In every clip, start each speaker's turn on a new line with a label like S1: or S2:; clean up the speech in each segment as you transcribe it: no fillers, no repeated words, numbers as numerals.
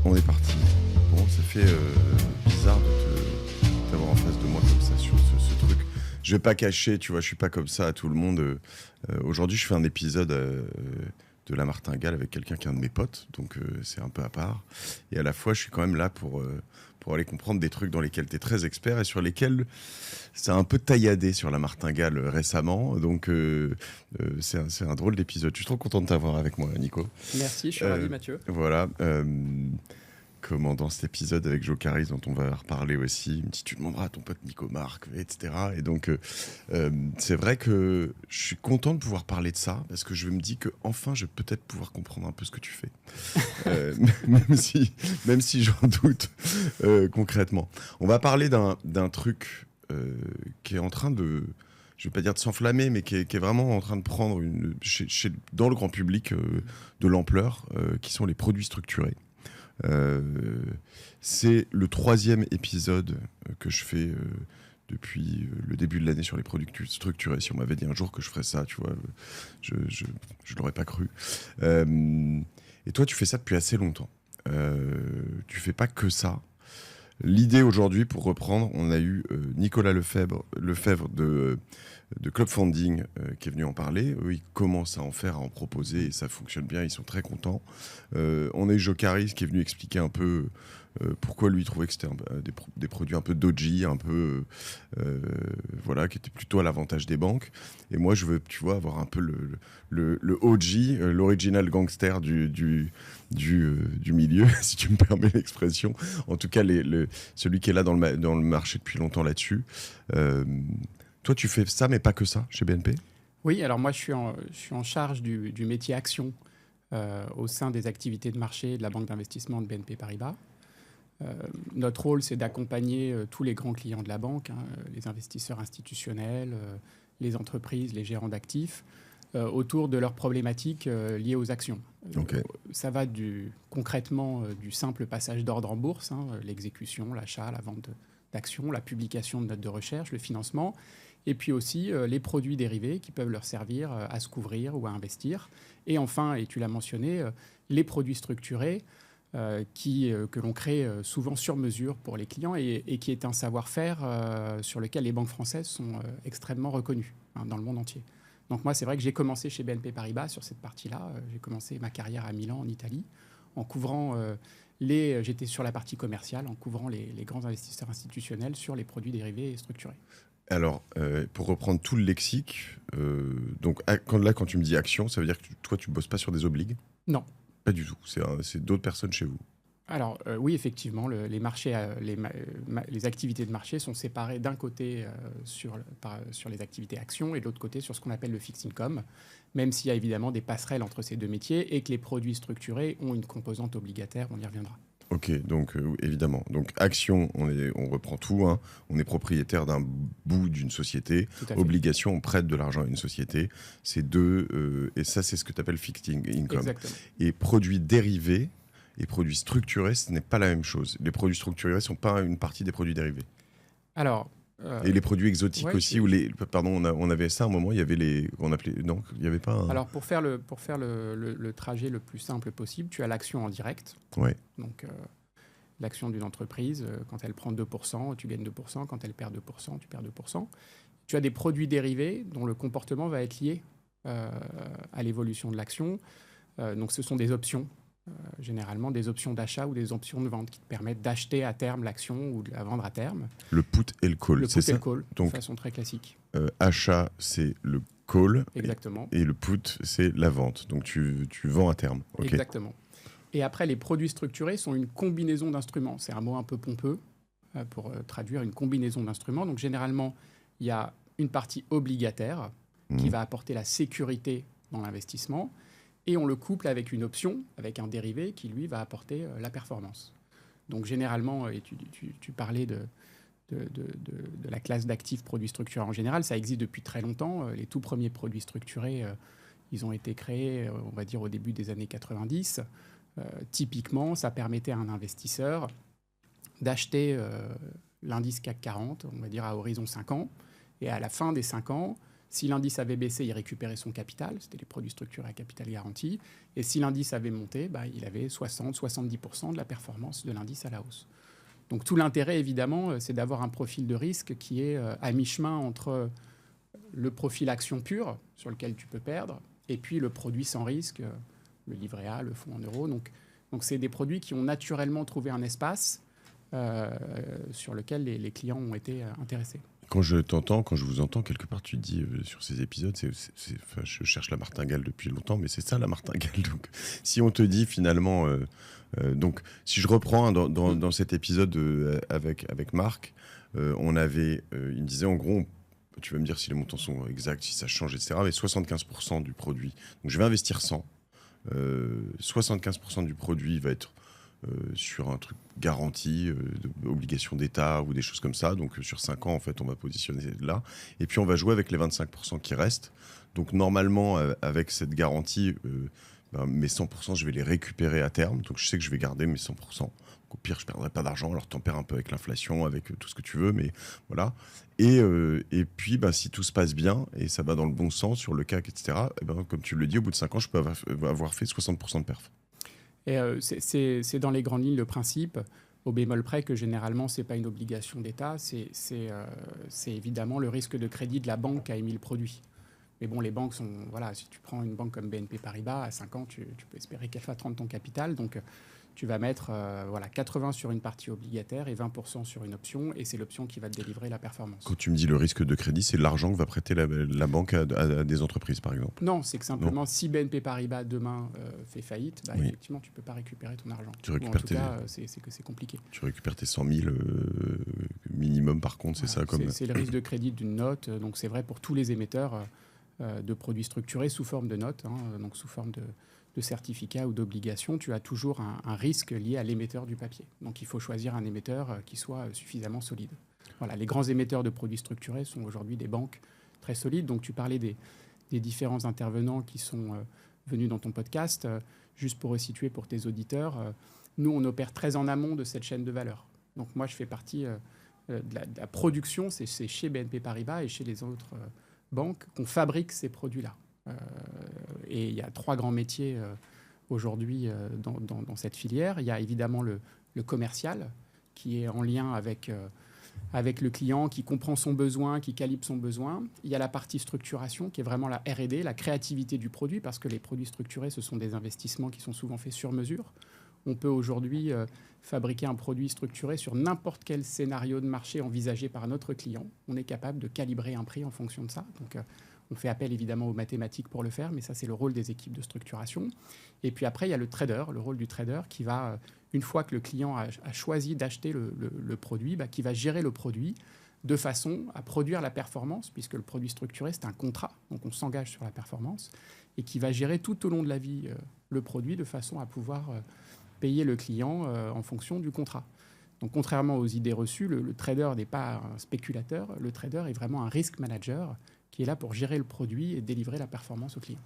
S1: On est parti. Bon, ça fait bizarre de t'avoir en face de moi comme ça sur ce truc. Je vais pas cacher, tu vois, je suis pas comme ça à tout le monde. Aujourd'hui, je fais un épisode de La Martingale avec quelqu'un qui est un de mes potes, donc c'est un peu à part. Et à la fois, je suis quand même là pour aller comprendre des trucs dans lesquels tu es très expert et sur lesquels c'est un peu tailladé sur La Martingale récemment. Donc, c'est un drôle d'épisode. Je suis trop content de t'avoir avec moi, Nico.
S2: Merci, je suis ravi, Mathieu.
S1: Voilà. Comment dans cet épisode avec Joe Caris, dont on va reparler aussi, il me dit tu demanderas à ton pote Nico Marc, etc. Et donc, c'est vrai que je suis content de pouvoir parler de ça, parce que je me dis que enfin je vais peut-être pouvoir comprendre un peu ce que tu fais. Même si j'en doute concrètement. On va parler d'un truc qui est en train de, je vais pas dire de s'enflammer, mais qui est vraiment en train de prendre dans le grand public de l'ampleur, qui sont les produits structurés. C'est le 3e épisode que je fais depuis le début de l'année sur les produits structurés. Si on m'avait dit un jour que je ferais ça, tu vois, je l'aurais pas cru. Et toi, tu fais ça depuis assez longtemps. Tu fais pas que ça. L'idée aujourd'hui, pour reprendre, on a eu Nicolas Lefebvre de Club Funding qui est venu en parler. Eux, ils commencent à en faire, à en proposer, et ça fonctionne bien, ils sont très contents. On a eu Joe Caris qui est venu expliquer un peu pourquoi lui il trouvait que c'était des produits un peu dodgy, un peu voilà, qui étaient plutôt à l'avantage des banques. Et moi, je veux, tu vois, avoir un peu le OG, l'original gangster du milieu, si tu me permets l'expression. En tout cas, celui qui est là dans le marché depuis longtemps là-dessus. Toi, tu fais ça, mais pas que ça, chez BNP ?
S2: Oui, alors moi, je suis en charge du métier action au sein des activités de marché de la banque d'investissement de BNP Paribas. Notre rôle, c'est d'accompagner tous les grands clients de la banque, les investisseurs institutionnels, les entreprises, les gérants d'actifs, autour de leurs problématiques liées aux actions.
S1: Okay.
S2: Ça va concrètement du simple passage d'ordre en bourse, l'exécution, l'achat, la vente d'actions, la publication de notes de recherche, le financement, et puis aussi les produits dérivés qui peuvent leur servir à se couvrir ou à investir. Et enfin, et tu l'as mentionné, les produits structurés que l'on crée souvent sur mesure pour les clients et qui est un savoir-faire sur lequel les banques françaises sont extrêmement reconnues dans le monde entier. Donc moi, c'est vrai que j'ai commencé chez BNP Paribas sur cette partie-là. J'ai commencé ma carrière à Milan, en Italie, en couvrant j'étais sur la partie commerciale, en couvrant les grands investisseurs institutionnels sur les produits dérivés et structurés.
S1: Alors, pour reprendre tout le lexique, donc quand tu me dis action, ça veut dire que toi, tu bosses pas sur des obligues ?
S2: Non.
S1: Pas du tout. C'est d'autres personnes chez vous.
S2: Alors oui, effectivement, les marchés, les activités de marché sont séparées d'un côté sur les activités actions et de l'autre côté sur ce qu'on appelle le fixed income, même s'il y a évidemment des passerelles entre ces deux métiers et que les produits structurés ont une composante obligataire, on y reviendra.
S1: Ok, donc évidemment. Donc action, on reprend tout. Hein. On est propriétaire d'un bout d'une société. Obligation, on prête de l'argent à une société. C'est deux, et ça c'est ce que tu appelles fixed income.
S2: Exactement.
S1: Et produits dérivés et produits structurés, ce n'est pas la même chose. Les produits structurés ne sont pas une partie des produits dérivés.
S2: Alors...
S1: et les produits exotiques aussi, pardon, on avait ça à un moment, il y avait on appelait, non, il n'y avait pas un...
S2: Alors pour faire le trajet le plus simple possible, tu as l'action en direct.
S1: Ouais.
S2: Donc l'action d'une entreprise, quand elle prend 2%, tu gagnes 2%, quand elle perd 2%, tu perds 2%. Tu as des produits dérivés dont le comportement va être lié à l'évolution de l'action. Donc ce sont des options. Généralement des options d'achat ou des options de vente qui te permettent d'acheter à terme l'action ou de la vendre à terme.
S1: Le put et le call, c'est ça ?
S2: Le put et le call,
S1: donc,
S2: de façon très classique.
S1: Achat, c'est le call.
S2: Exactement.
S1: Et le put, c'est la vente. Donc tu vends à terme. Okay.
S2: Exactement. Et après, les produits structurés sont une combinaison d'instruments. C'est un mot un peu pompeux pour traduire une combinaison d'instruments. Donc généralement, il y a une partie obligataire qui va apporter la sécurité dans l'investissement. Et on le couple avec une option, avec un dérivé qui, lui, va apporter la performance. Donc, généralement, et tu parlais de la classe d'actifs produits structurés en général, ça existe depuis très longtemps. Les tout premiers produits structurés, ils ont été créés, on va dire, au début des années 90. Typiquement, ça permettait à un investisseur d'acheter l'indice CAC 40, on va dire, à horizon 5 ans. Et à la fin des 5 ans, Si l'indice avait baissé, il récupérait son capital, c'était les produits structurés à capital garanti. Et si l'indice avait monté, il avait 60-70% de la performance de l'indice à la hausse. Donc tout l'intérêt, évidemment, c'est d'avoir un profil de risque qui est à mi-chemin entre le profil action pure, sur lequel tu peux perdre, et puis le produit sans risque, le livret A, le fonds en euros. Donc c'est des produits qui ont naturellement trouvé un espace sur lequel les clients ont été intéressés.
S1: Quand je vous entends, quelque part, tu dis sur ces épisodes, enfin, je cherche la martingale depuis longtemps, mais c'est ça la martingale. Donc, si on te dit finalement, donc, si je reprends dans cet épisode avec Marc, il me disait en gros, tu vas me dire si les montants sont exacts, si ça change, etc., mais 75% du produit. Donc, je vais investir 100. 75% du produit va être sur un truc garanti, obligation d'État ou des choses comme ça. Donc sur 5 ans, en fait, on va positionner là. Et puis on va jouer avec les 25% qui restent. Donc normalement, avec cette garantie, mes 100%, je vais les récupérer à terme. Donc je sais que je vais garder mes 100%. Donc, au pire, je ne perdrai pas d'argent. Alors t'en perds un peu avec l'inflation, avec tout ce que tu veux, mais voilà. Et puis, si tout se passe bien et ça va dans le bon sens sur le CAC, etc., comme tu le dis, au bout de 5 ans, je peux avoir fait 60% de perf.
S2: Et c'est dans les grandes lignes le principe, au bémol près que généralement, ce n'est pas une obligation d'État, c'est évidemment le risque de crédit de la banque qui a émis le produit. Mais bon, les banques sont... Voilà, si tu prends une banque comme BNP Paribas, à 5 ans, tu peux espérer qu'elle fasse 30 ton capital. Donc, tu vas mettre 80 sur une partie obligataire et 20% sur une option, et c'est l'option qui va te délivrer la performance.
S1: Quand tu me dis le risque de crédit, c'est l'argent que va prêter la banque à des entreprises, par exemple?
S2: Non, c'est que simplement, si BNP Paribas demain fait faillite, oui, effectivement, tu ne peux pas récupérer ton argent.
S1: Tu récupères
S2: c'est que c'est compliqué.
S1: Tu récupères tes 100 000 minimum, par contre, c'est
S2: voilà,
S1: ça?
S2: C'est le risque de crédit d'une note, donc c'est vrai pour tous les émetteurs de produits structurés sous forme de notes, donc sous forme de certificat ou d'obligation, tu as toujours un risque lié à l'émetteur du papier. Donc il faut choisir un émetteur qui soit suffisamment solide. Voilà, les grands émetteurs de produits structurés sont aujourd'hui des banques très solides. Donc tu parlais des différents intervenants qui sont venus dans ton podcast. Juste pour resituer pour tes auditeurs, nous on opère très en amont de cette chaîne de valeur. Donc moi je fais partie de la production, c'est chez BNP Paribas et chez les autres banques qu'on fabrique ces produits-là. Et il y a 3 grands métiers aujourd'hui dans cette filière. Il y a évidemment le commercial qui est en lien avec le client, qui comprend son besoin, qui calibre son besoin. Il y a la partie structuration qui est vraiment la R&D, la créativité du produit, parce que les produits structurés, ce sont des investissements qui sont souvent faits sur mesure. On peut aujourd'hui fabriquer un produit structuré sur n'importe quel scénario de marché envisagé par notre client. On est capable de calibrer un prix en fonction de ça. Donc, on fait appel évidemment aux mathématiques pour le faire, mais ça, c'est le rôle des équipes de structuration. Et puis après, il y a le trader, le rôle du trader qui va, une fois que le client a choisi d'acheter le produit, qui va gérer le produit de façon à produire la performance, puisque le produit structuré, c'est un contrat, donc on s'engage sur la performance, et qui va gérer tout au long de la vie le produit de façon à pouvoir payer le client en fonction du contrat. Donc, contrairement aux idées reçues, le trader n'est pas un spéculateur, le trader est vraiment un risk manager qui est là pour gérer le produit et délivrer la performance au client.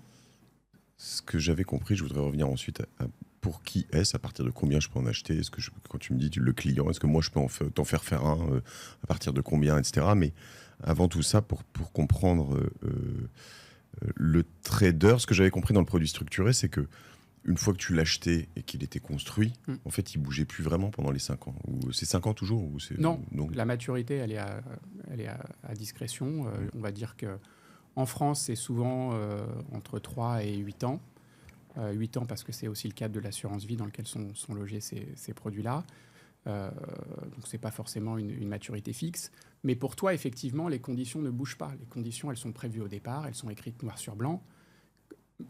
S1: Ce que j'avais compris, je voudrais revenir ensuite à pour qui est-ce, à partir de combien je peux en acheter, est-ce que quand tu me dis le client, est-ce que moi je peux t'en faire un, à partir de combien, etc. Mais avant tout ça, pour comprendre le trader, ce que j'avais compris dans le produit structuré, c'est que une fois que tu l'achetais et qu'il était construit, en fait, il ne bougeait plus vraiment pendant les 5 ans. Ou c'est 5 ans toujours ou c'est...
S2: Non, la maturité, elle est à discrétion. On va dire qu'en France, c'est souvent entre 3 et 8 ans. 8 ans parce que c'est aussi le cadre de l'assurance vie dans lequel sont logés ces produits-là. Donc, ce n'est pas forcément une maturité fixe. Mais pour toi, effectivement, les conditions ne bougent pas. Les conditions, elles sont prévues au départ, elles sont écrites noir sur blanc.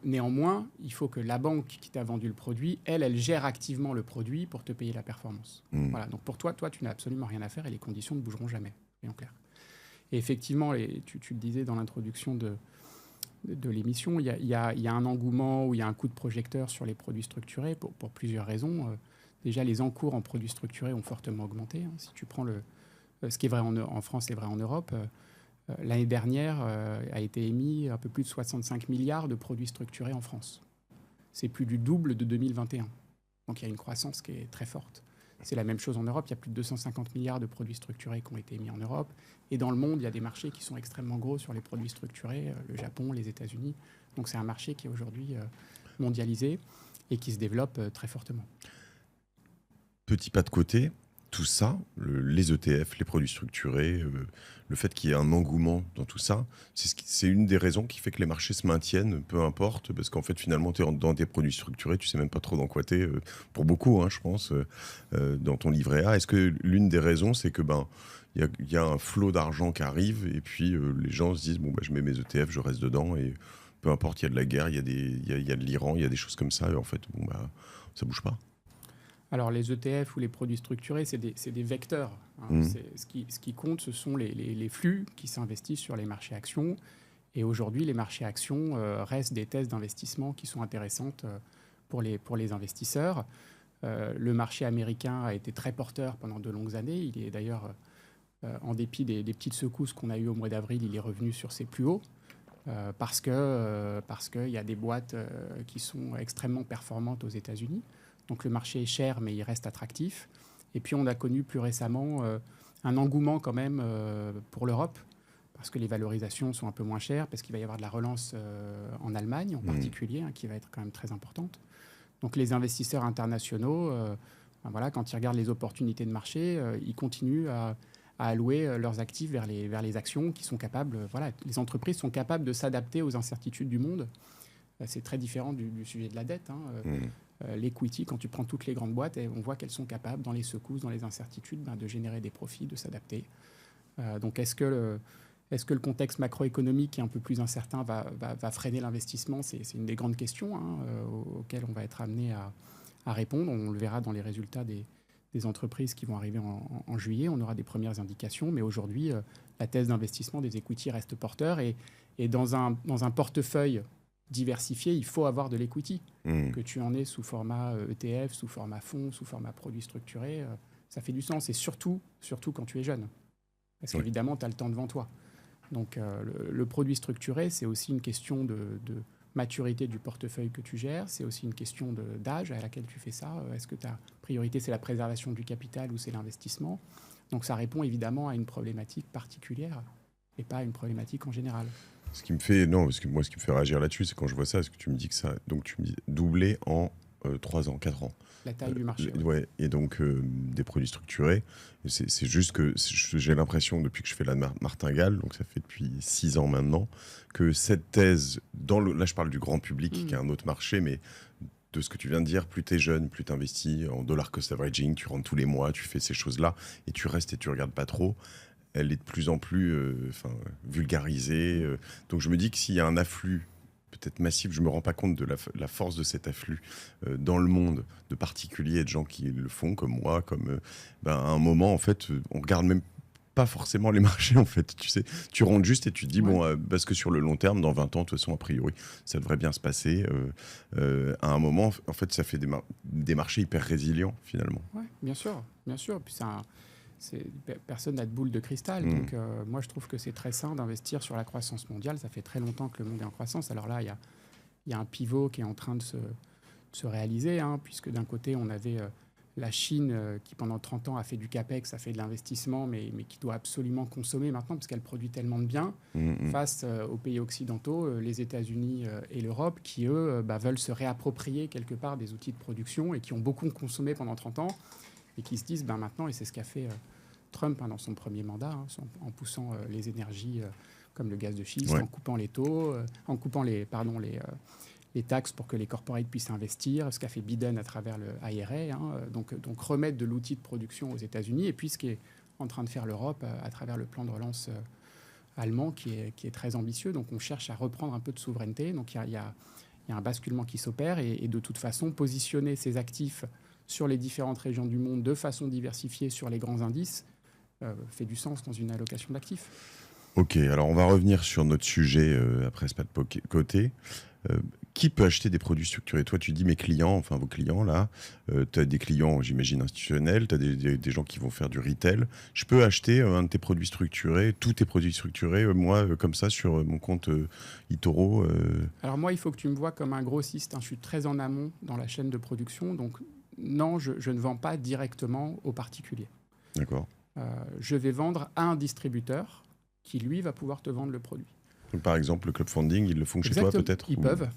S2: Néanmoins, il faut que la banque qui t'a vendu le produit, elle gère activement le produit pour te payer la performance. Voilà. Donc pour toi, tu n'as absolument rien à faire et les conditions ne bougeront jamais, soyons clairs. Et effectivement, tu le disais dans l'introduction de l'émission, il y a un engouement ou il y a un coup de projecteur sur les produits structurés pour plusieurs raisons. Déjà, les encours en produits structurés ont fortement augmenté. Si tu prends ce qui est vrai en France est vrai en Europe. L'année dernière, a été émis un peu plus de 65 milliards de produits structurés en France. C'est plus du double de 2021. Donc il y a une croissance qui est très forte. C'est la même chose en Europe. Il y a plus de 250 milliards de produits structurés qui ont été mis en Europe. Et dans le monde, il y a des marchés qui sont extrêmement gros sur les produits structurés, le Japon, les États-Unis. Donc c'est un marché qui est aujourd'hui mondialisé et qui se développe très fortement.
S1: Petit pas de côté, tout ça, les ETF, les produits structurés, le fait qu'il y ait un engouement dans tout ça, c'est une des raisons qui fait que les marchés se maintiennent, peu importe, parce qu'en fait, finalement, tu es dans des produits structurés, tu sais même pas trop dans quoi t'es, pour beaucoup, hein, je pense, dans ton livret A. Est-ce que l'une des raisons, c'est que il y a un flot d'argent qui arrive, et puis les gens se disent, bon, je mets mes ETF, je reste dedans, et peu importe, il y a de la guerre, il y a de l'Iran, il y a des choses comme ça, et en fait, ça bouge pas.
S2: Alors, les ETF ou les produits structurés, c'est des vecteurs. Hein. Ce qui compte, ce sont les flux qui s'investissent sur les marchés actions. Et aujourd'hui, les marchés actions restent des thèses d'investissement qui sont intéressantes pour les investisseurs. Le marché américain a été très porteur pendant de longues années. Il est d'ailleurs, en dépit des petites secousses qu'on a eues au mois d'avril, il est revenu sur ses plus hauts. Parce qu'il y a des boîtes qui sont extrêmement performantes aux États-Unis. Donc le marché est cher, mais il reste attractif. Et puis on a connu plus récemment un engouement quand même pour l'Europe, parce que les valorisations sont un peu moins chères, parce qu'il va y avoir de la relance en Allemagne en particulier, hein, qui va être quand même très importante. Donc les investisseurs internationaux, quand ils regardent les opportunités de marché, ils continuent à allouer leurs actifs vers les actions qui sont capables. Les entreprises sont capables de s'adapter aux incertitudes du monde. C'est très différent du sujet de la dette. Hein. L'equity, quand tu prends toutes les grandes boîtes, on voit qu'elles sont capables, dans les secousses, dans les incertitudes, de générer des profits, de s'adapter. Donc, est-ce que le contexte macroéconomique qui est un peu plus incertain va freiner l'investissement ? C'est une des grandes questions auxquelles on va être amené à répondre. On le verra dans les résultats des entreprises qui vont arriver en juillet. On aura des premières indications. Mais aujourd'hui, la thèse d'investissement des equity reste porteur. Et dans un portefeuille diversifié, il faut avoir de l'equity. Que tu en aies sous format ETF, sous format fonds, sous format produit structuré, ça fait du sens. Et surtout quand tu es jeune. Parce qu'évidemment, tu as le temps devant toi. Donc, le produit structuré, c'est aussi une question de maturité du portefeuille que tu gères. C'est aussi une question d'âge à laquelle tu fais ça. Est-ce que ta priorité, c'est la préservation du capital ou c'est l'investissement ? Donc, ça répond évidemment à une problématique particulière et pas à une problématique en général.
S1: Parce que moi, ce qui me fait réagir là-dessus, c'est quand je vois ça, parce que tu me dis que ça, donc tu me dis doublé en 3 ans, 4 ans.
S2: La taille du marché.
S1: Ouais. Et donc, des produits structurés. C'est juste que j'ai l'impression, depuis que je fais la martingale, donc ça fait depuis 6 ans maintenant, que cette thèse, là je parle du grand public, qui est un autre marché, mais de ce que tu viens de dire, plus tu es jeune, plus tu investis en dollar cost averaging, tu rentres tous les mois, tu fais ces choses-là, et tu restes et tu regardes pas trop. Elle est de plus en plus vulgarisée. Donc je me dis que s'il y a un afflux peut-être massif, je ne me rends pas compte de la force de cet afflux dans le monde, de particuliers et de gens qui le font, comme moi, à un moment, en fait, on regarde même pas forcément les marchés, en fait. Tu sais, tu rentres juste et tu te dis, parce que sur le long terme, dans 20 ans, de toute façon, a priori, ça devrait bien se passer. À un moment, en fait, ça fait des marchés hyper résilients, finalement.
S2: Oui, bien sûr. Puis personne n'a de boule de cristal. Donc, moi, je trouve que c'est très sain d'investir sur la croissance mondiale. Ça fait très longtemps que le monde est en croissance. Alors là, il y a un pivot qui est en train de se réaliser, puisque d'un côté, on avait la Chine qui, pendant 30 ans, a fait du CAPEX, a fait de l'investissement, mais qui doit absolument consommer maintenant, parce qu'elle produit tellement de biens, face aux pays occidentaux, les États-Unis et l'Europe, qui, eux, veulent se réapproprier quelque part des outils de production et qui ont beaucoup consommé pendant 30 ans, et qui se disent maintenant, et c'est ce qu'a fait Trump dans son premier mandat, en poussant les énergies comme le gaz de schiste, en coupant les taux, en coupant les taxes pour que les corporates puissent investir, ce qu'a fait Biden à travers le IRA, donc remettre de l'outil de production aux États-Unis, et puis ce qui est en train de faire l'Europe à travers le plan de relance allemand qui est très ambitieux. Donc on cherche à reprendre un peu de souveraineté. Donc il y a un basculement qui s'opère, et de toute façon, positionner ces actifs sur les différentes régions du monde de façon diversifiée sur les grands indices fait du sens dans une allocation d'actifs.
S1: Ok, alors on va revenir sur notre sujet après ce pas de côté. Qui peut acheter des produits structurés ? Toi, tu dis mes clients, enfin vos clients là, tu as des clients, j'imagine, institutionnels, tu as des gens qui vont faire du retail. Je peux acheter un de tes produits structurés, tous tes produits structurés, moi, comme ça, sur mon compte eToro
S2: Alors moi, il faut que tu me vois comme un grossiste. Je suis très en amont dans la chaîne de production, donc Non, je ne vends pas directement aux particuliers.
S1: D'accord.
S2: Je vais vendre à un distributeur qui, lui, va pouvoir te vendre le produit.
S1: Donc, par exemple, le club funding, ils le font chez
S2: Exactement.
S1: toi peut-être?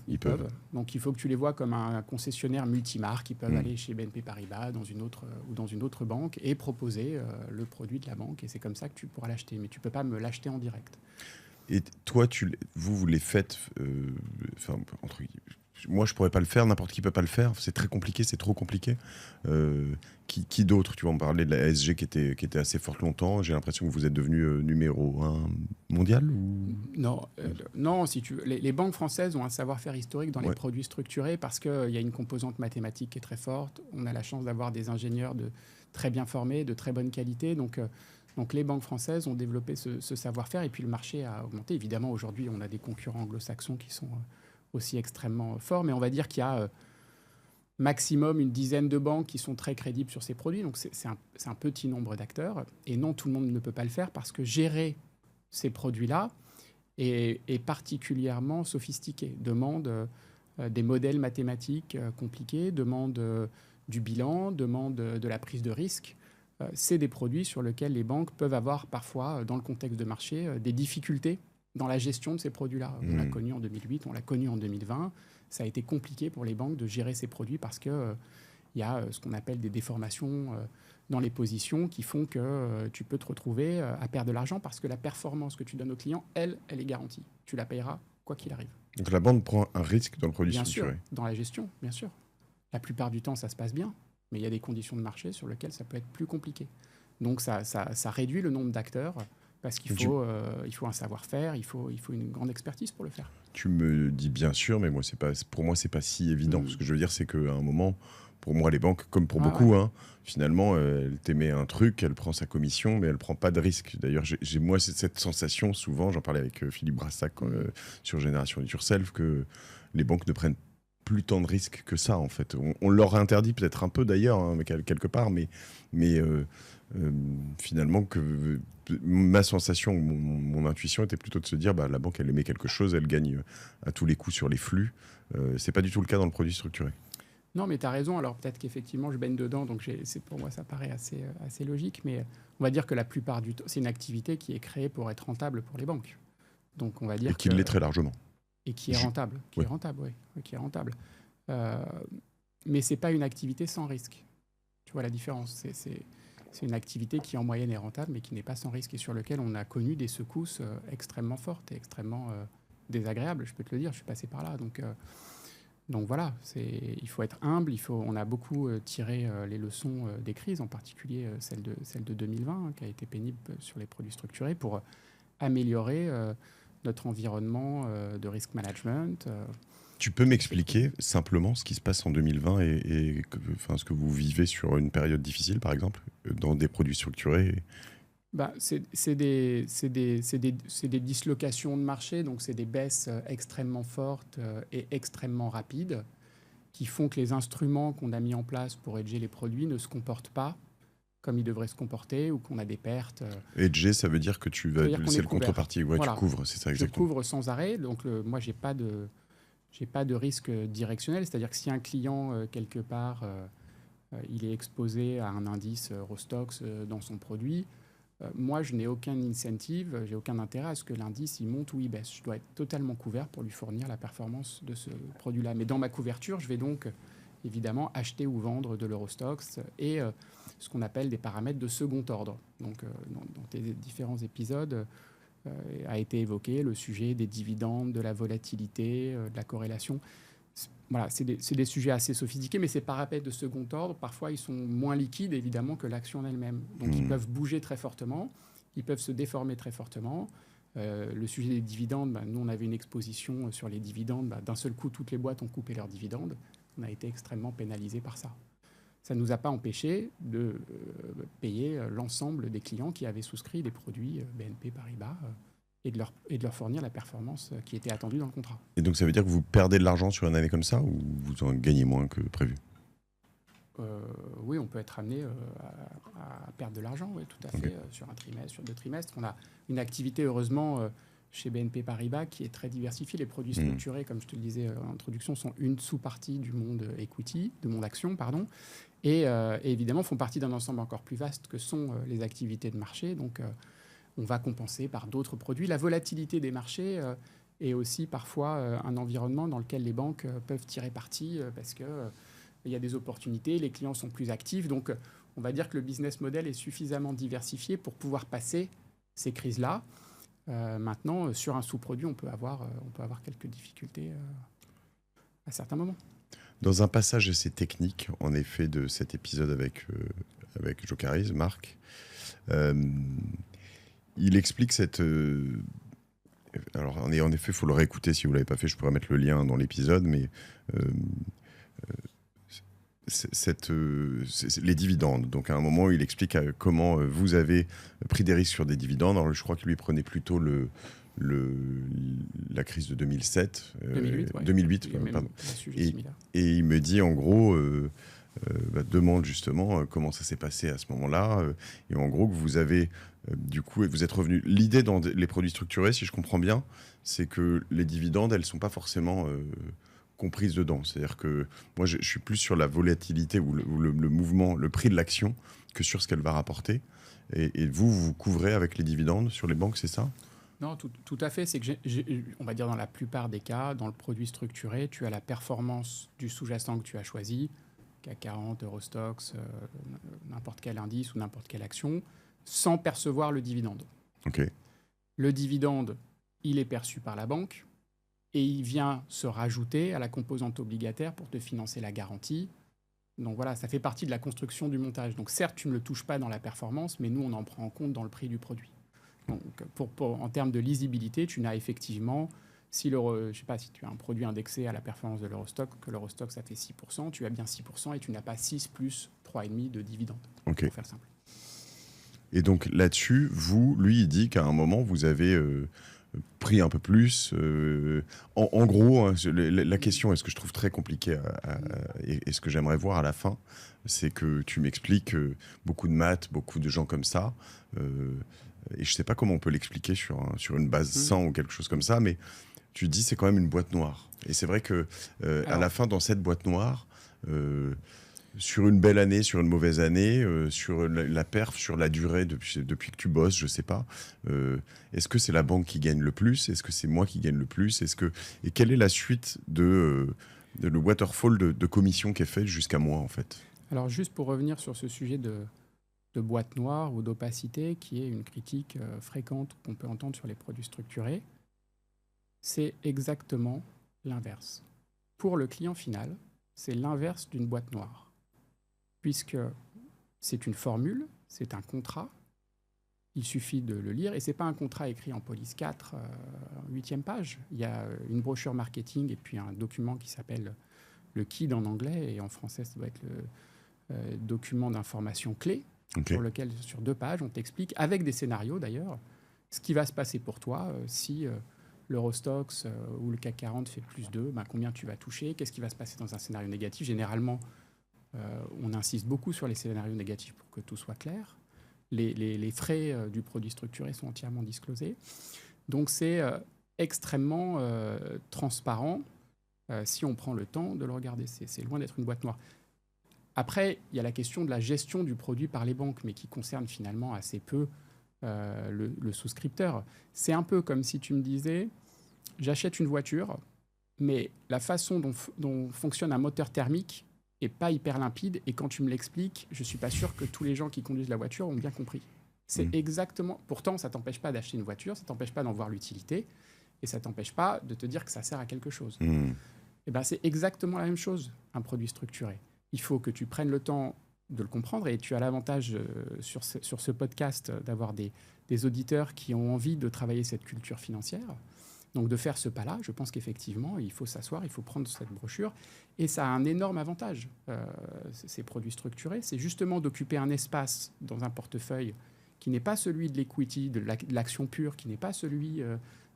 S2: Ils peuvent. Donc il faut que tu les vois comme un concessionnaire multimarque. Ils peuvent aller chez BNP Paribas ou dans une autre banque et proposer le produit de la banque. Et c'est comme ça que tu pourras l'acheter. Mais tu ne peux pas me l'acheter en direct.
S1: Et toi, vous les faites, moi je pourrais pas le faire, n'importe qui peut pas le faire, c'est très compliqué, c'est trop compliqué. Qui d'autre? Tu vas me parler de la ASG qui était assez forte longtemps, j'ai l'impression que vous êtes devenu numéro 1 mondial ou...
S2: Non, si tu veux. Les banques françaises ont un savoir-faire historique dans les
S1: Ouais.
S2: produits structurés parce qu'il y a une composante mathématique qui est très forte. On a la chance d'avoir des ingénieurs très bien formés, de très bonne qualité. Donc les banques françaises ont développé ce savoir-faire et puis le marché a augmenté. Évidemment, aujourd'hui, on a des concurrents anglo-saxons qui sont aussi extrêmement forts, mais on va dire qu'il y a maximum une dizaine de banques qui sont très crédibles sur ces produits. Donc c'est un petit nombre d'acteurs. Et non, tout le monde ne peut pas le faire parce que gérer ces produits-là est particulièrement sophistiqué, demande des modèles mathématiques compliqués, demande du bilan, demande de la prise de risque. C'est des produits sur lesquels les banques peuvent avoir parfois, dans le contexte de marché, des difficultés dans la gestion de ces produits-là. On l'a connu en 2008, on l'a connu en 2020. Ça a été compliqué pour les banques de gérer ces produits parce qu'il y a ce qu'on appelle des déformations dans les positions qui font que tu peux te retrouver à perdre de l'argent parce que la performance que tu donnes au client, elle est garantie. Tu la payeras quoi qu'il arrive.
S1: Donc la banque prend un risque dans le produit structuré.
S2: Bien sûr, dans la gestion, bien sûr. La plupart du temps, ça se passe bien, mais il y a des conditions de marché sur lesquelles ça peut être plus compliqué. Donc ça réduit le nombre d'acteurs parce qu'il faut un savoir-faire, il faut une grande expertise pour le faire.
S1: Tu me dis bien sûr, mais pour moi, c'est pas si évident. Ce que je veux dire, c'est qu'à un moment, pour moi, les banques, comme pour beaucoup, finalement, elle t'émet un truc, elle prend sa commission, mais elle prend pas de risque. D'ailleurs, j'ai moi cette sensation, souvent, j'en parlais avec Philippe Brassac sur Génération It Yourself, que les banques ne prennent plus tant de risques que ça, en fait. On leur a interdit peut-être un peu, d'ailleurs, quelque part, mais finalement, ma sensation, mon intuition était plutôt de se dire la banque, elle émet quelque chose, elle gagne à tous les coups sur les flux. C'est pas du tout le cas dans le produit structuré.
S2: Non, mais tu as raison. Alors peut-être qu'effectivement, je baigne dedans, donc pour moi, ça paraît assez logique. Mais on va dire que la plupart du temps, c'est une activité qui est créée pour être rentable pour les banques. Donc on va dire
S1: et qui l'est très largement.
S2: Et qui est rentable. Qui est rentable. Mais c'est pas une activité sans risque. Tu vois la différence. C'est une activité qui en moyenne est rentable, mais qui n'est pas sans risque et sur lequel on a connu des secousses extrêmement fortes et extrêmement désagréables. Je peux te le dire, je suis passé par là. Donc voilà, il faut être humble. On a beaucoup tiré les leçons des crises, en particulier celle de 2020, qui a été pénible sur les produits structurés, pour améliorer notre environnement de risk management.
S1: Tu peux m'expliquer simplement ce qui se passe en 2020 et ce que vous vivez sur une période difficile, par exemple, dans des produits structurés?
S2: C'est des dislocations de marché, donc c'est des baisses extrêmement fortes et extrêmement rapides qui font que les instruments qu'on a mis en place pour hedger les produits ne se comportent pas comme ils devraient se comporter ou qu'on a des pertes.
S1: Hedger, ça veut dire que c'est le contrepartie. Ouais, voilà. Tu couvres, c'est ça exactement.
S2: Je couvre sans arrêt, donc moi, j'ai pas de risque directionnel, c'est-à-dire que si un client, quelque part, il est exposé à un indice Rostoxx dans son produit, moi, je n'ai aucun incentive, j'ai aucun intérêt à ce que l'indice il monte ou il baisse. Je dois être totalement couvert pour lui fournir la performance de ce produit-là. Mais dans ma couverture, je vais donc évidemment acheter ou vendre de l'Eurostoxx et ce qu'on appelle des paramètres de second ordre. Donc, dans tes différents épisodes, a été évoqué le sujet des dividendes, de la volatilité, de la corrélation. Voilà, c'est des sujets assez sophistiqués, mais ces paramètres de second ordre, parfois, ils sont moins liquides, évidemment, que l'action en elle-même. Donc, ils peuvent bouger très fortement, ils peuvent se déformer très fortement. Le sujet des dividendes, nous, on avait une exposition sur les dividendes. D'un seul coup, toutes les boîtes ont coupé leurs dividendes. On a été extrêmement pénalisés par ça. Ça ne nous a pas empêché de payer l'ensemble des clients qui avaient souscrit des produits BNP Paribas et de leur fournir la performance qui était attendue dans le contrat.
S1: Et donc ça veut dire que vous perdez de l'argent sur une année comme ça ou vous en gagnez moins que prévu?
S2: Oui, on peut être amené à perdre de l'argent, oui, tout à fait, sur un trimestre, sur 2 trimestres. On a une activité, heureusement, chez BNP Paribas qui est très diversifié. Les produits structurés, comme je te le disais en introduction, sont une sous-partie du monde equity, du monde action, pardon, et évidemment font partie d'un ensemble encore plus vaste que sont les activités de marché. Donc, on va compenser par d'autres produits. La volatilité des marchés est aussi parfois un environnement dans lequel les banques peuvent tirer parti parce qu'il y a des opportunités, les clients sont plus actifs. Donc, on va dire que le business model est suffisamment diversifié pour pouvoir passer ces crises-là. Maintenant, sur un sous-produit, on peut avoir quelques difficultés à certains moments.
S1: Dans un passage assez technique, en effet, de cet épisode avec Jocaris, Marc, il explique cette... alors, en effet, il faut le réécouter si vous ne l'avez pas fait. Je pourrais mettre le lien dans l'épisode, mais les dividendes. Donc, à un moment, il explique comment vous avez pris des risques sur des dividendes. Alors, je crois qu'il lui prenait plutôt la crise de 2007.
S2: 2008, ouais.
S1: 2008, pardon. Et il me dit, en gros... demande justement comment ça s'est passé à ce moment-là. Et en gros, que vous avez, du coup, vous êtes revenu. L'idée dans les produits structurés, si je comprends bien, c'est que les dividendes, elles ne sont pas forcément comprises dedans. C'est-à-dire que moi, je suis plus sur la volatilité ou le mouvement, le prix de l'action, que sur ce qu'elle va rapporter. Et vous couvrez avec les dividendes sur les banques, c'est ça ?
S2: Non, tout à fait. C'est que, on va dire dans la plupart des cas, dans le produit structuré, tu as la performance du sous-jacent que tu as choisi, CAC 40, Eurostoxx, n'importe quel indice ou n'importe quelle action, sans percevoir le dividende.
S1: Okay.
S2: Le dividende, il est perçu par la banque et il vient se rajouter à la composante obligataire pour te financer la garantie. Donc voilà, ça fait partie de la construction du montage. Donc certes, tu ne le touches pas dans la performance, mais nous, on en prend en compte dans le prix du produit. Donc en termes de lisibilité, tu n'as effectivement... Si je sais pas, si tu as un produit indexé à la performance de l'Eurostoxx, que l'Eurostoxx ça fait 6%, tu as bien 6% et tu n'as pas 6 plus 3,5 de dividendes.
S1: Okay.
S2: Pour faire simple.
S1: Et donc là-dessus, lui, il dit qu'à un moment, vous avez pris un peu plus. En gros, hein, la question, et ce que je trouve très compliqué et ce que j'aimerais voir à la fin, c'est que tu m'expliques beaucoup de maths, beaucoup de gens comme ça. Et je ne sais pas comment on peut l'expliquer sur une base 100 ou quelque chose comme ça, mais tu dis c'est quand même une boîte noire. Et c'est vrai que à la fin, dans cette boîte noire, sur une belle année, sur une mauvaise année, sur la perf, sur la durée depuis que tu bosses, je ne sais pas. Est-ce que c'est la banque qui gagne le plus ? Est-ce que c'est moi qui gagne le plus ? Et quelle est la suite de le waterfall de commission qui est fait jusqu'à moi, en fait ?
S2: Alors, juste pour revenir sur ce sujet de boîte noire ou d'opacité, qui est une critique fréquente qu'on peut entendre sur les produits structurés, c'est exactement l'inverse. Pour le client final, c'est l'inverse d'une boîte noire, puisque c'est une formule, c'est un contrat, il suffit de le lire, et ce n'est pas un contrat écrit en police 4, 8e page. Il y a une brochure marketing et puis un document qui s'appelle le KID en anglais, et en français, ça doit être le document d'information clé, okay, sur lequel, sur 2 pages, on t'explique, avec des scénarios d'ailleurs, ce qui va se passer pour toi si l'Eurostoxx ou le CAC 40 fait plus 2, combien tu vas toucher, qu'est-ce qui va se passer dans un scénario négatif. Généralement, on insiste beaucoup sur les scénarios négatifs pour que tout soit clair. Les frais du produit structuré sont entièrement disclosés. Donc, c'est extrêmement transparent si on prend le temps de le regarder. C'est loin d'être une boîte noire. Après, il y a la question de la gestion du produit par les banques, mais qui concerne finalement assez peu le souscripteur. C'est un peu comme si tu me disais, j'achète une voiture, mais la façon dont fonctionne un moteur thermique n'est pas hyper limpide, et quand tu me l'expliques, je ne suis pas sûr que tous les gens qui conduisent la voiture ont bien compris. C'est exactement... Pourtant, ça ne t'empêche pas d'acheter une voiture, ça ne t'empêche pas d'en voir l'utilité, et ça ne t'empêche pas de te dire que ça sert à quelque chose. Et c'est exactement la même chose, un produit structuré. Il faut que tu prennes le temps de le comprendre, et tu as l'avantage sur ce podcast d'avoir des auditeurs qui ont envie de travailler cette culture financière. Donc de faire ce pas-là, je pense qu'effectivement, il faut s'asseoir, il faut prendre cette brochure, et ça a un énorme avantage, ces produits structurés, c'est justement d'occuper un espace dans un portefeuille qui n'est pas celui de l'equity, de l'action pure, qui n'est pas celui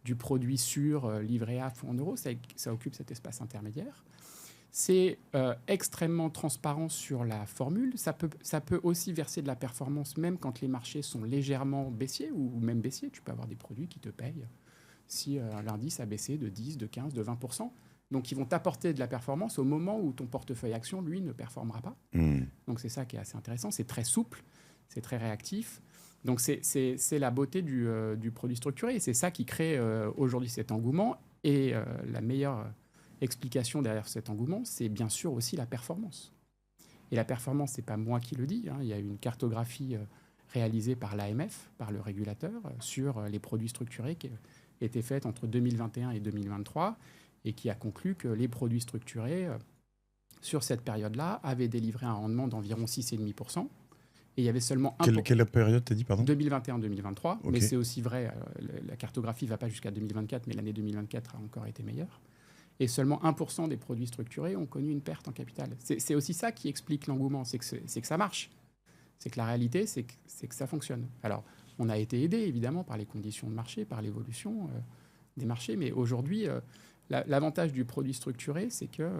S2: du produit sûr, livret A, fonds en euros, ça occupe cet espace intermédiaire. C'est extrêmement transparent sur la formule. Ça peut aussi verser de la performance, même quand les marchés sont légèrement baissiers ou même baissiers. Tu peux avoir des produits qui te payent si l'indice a baissé de 10, de 15, de 20%. Donc, ils vont t'apporter de la performance au moment où ton portefeuille action, lui, ne performera pas. Donc, c'est ça qui est assez intéressant. C'est très souple, c'est très réactif. Donc, c'est la beauté du produit structuré. Et c'est ça qui crée aujourd'hui cet engouement. Et la meilleure explication derrière cet engouement, c'est bien sûr aussi la performance. Et la performance, ce n'est pas moi qui le dis. Il y a une cartographie réalisée par l'AMF, par le régulateur, sur les produits structurés qui a été faite entre 2021 et 2023 et qui a conclu que les produits structurés, sur cette période-là, avaient délivré un rendement d'environ 6,5%. Et il y avait seulement
S1: Quelle période t'as dit, pardon ?
S2: 2021-2023,
S1: Okay.
S2: mais c'est aussi vrai, la cartographie ne va pas jusqu'à 2024, mais l'année 2024 a encore été meilleure. Et seulement 1% des produits structurés ont connu une perte en capital. C'est aussi ça qui explique l'engouement, c'est que ça marche. C'est que la réalité, c'est que ça fonctionne. Alors, on a été aidé, évidemment, par les conditions de marché, par l'évolution des marchés, mais aujourd'hui, l'avantage du produit structuré, c'est que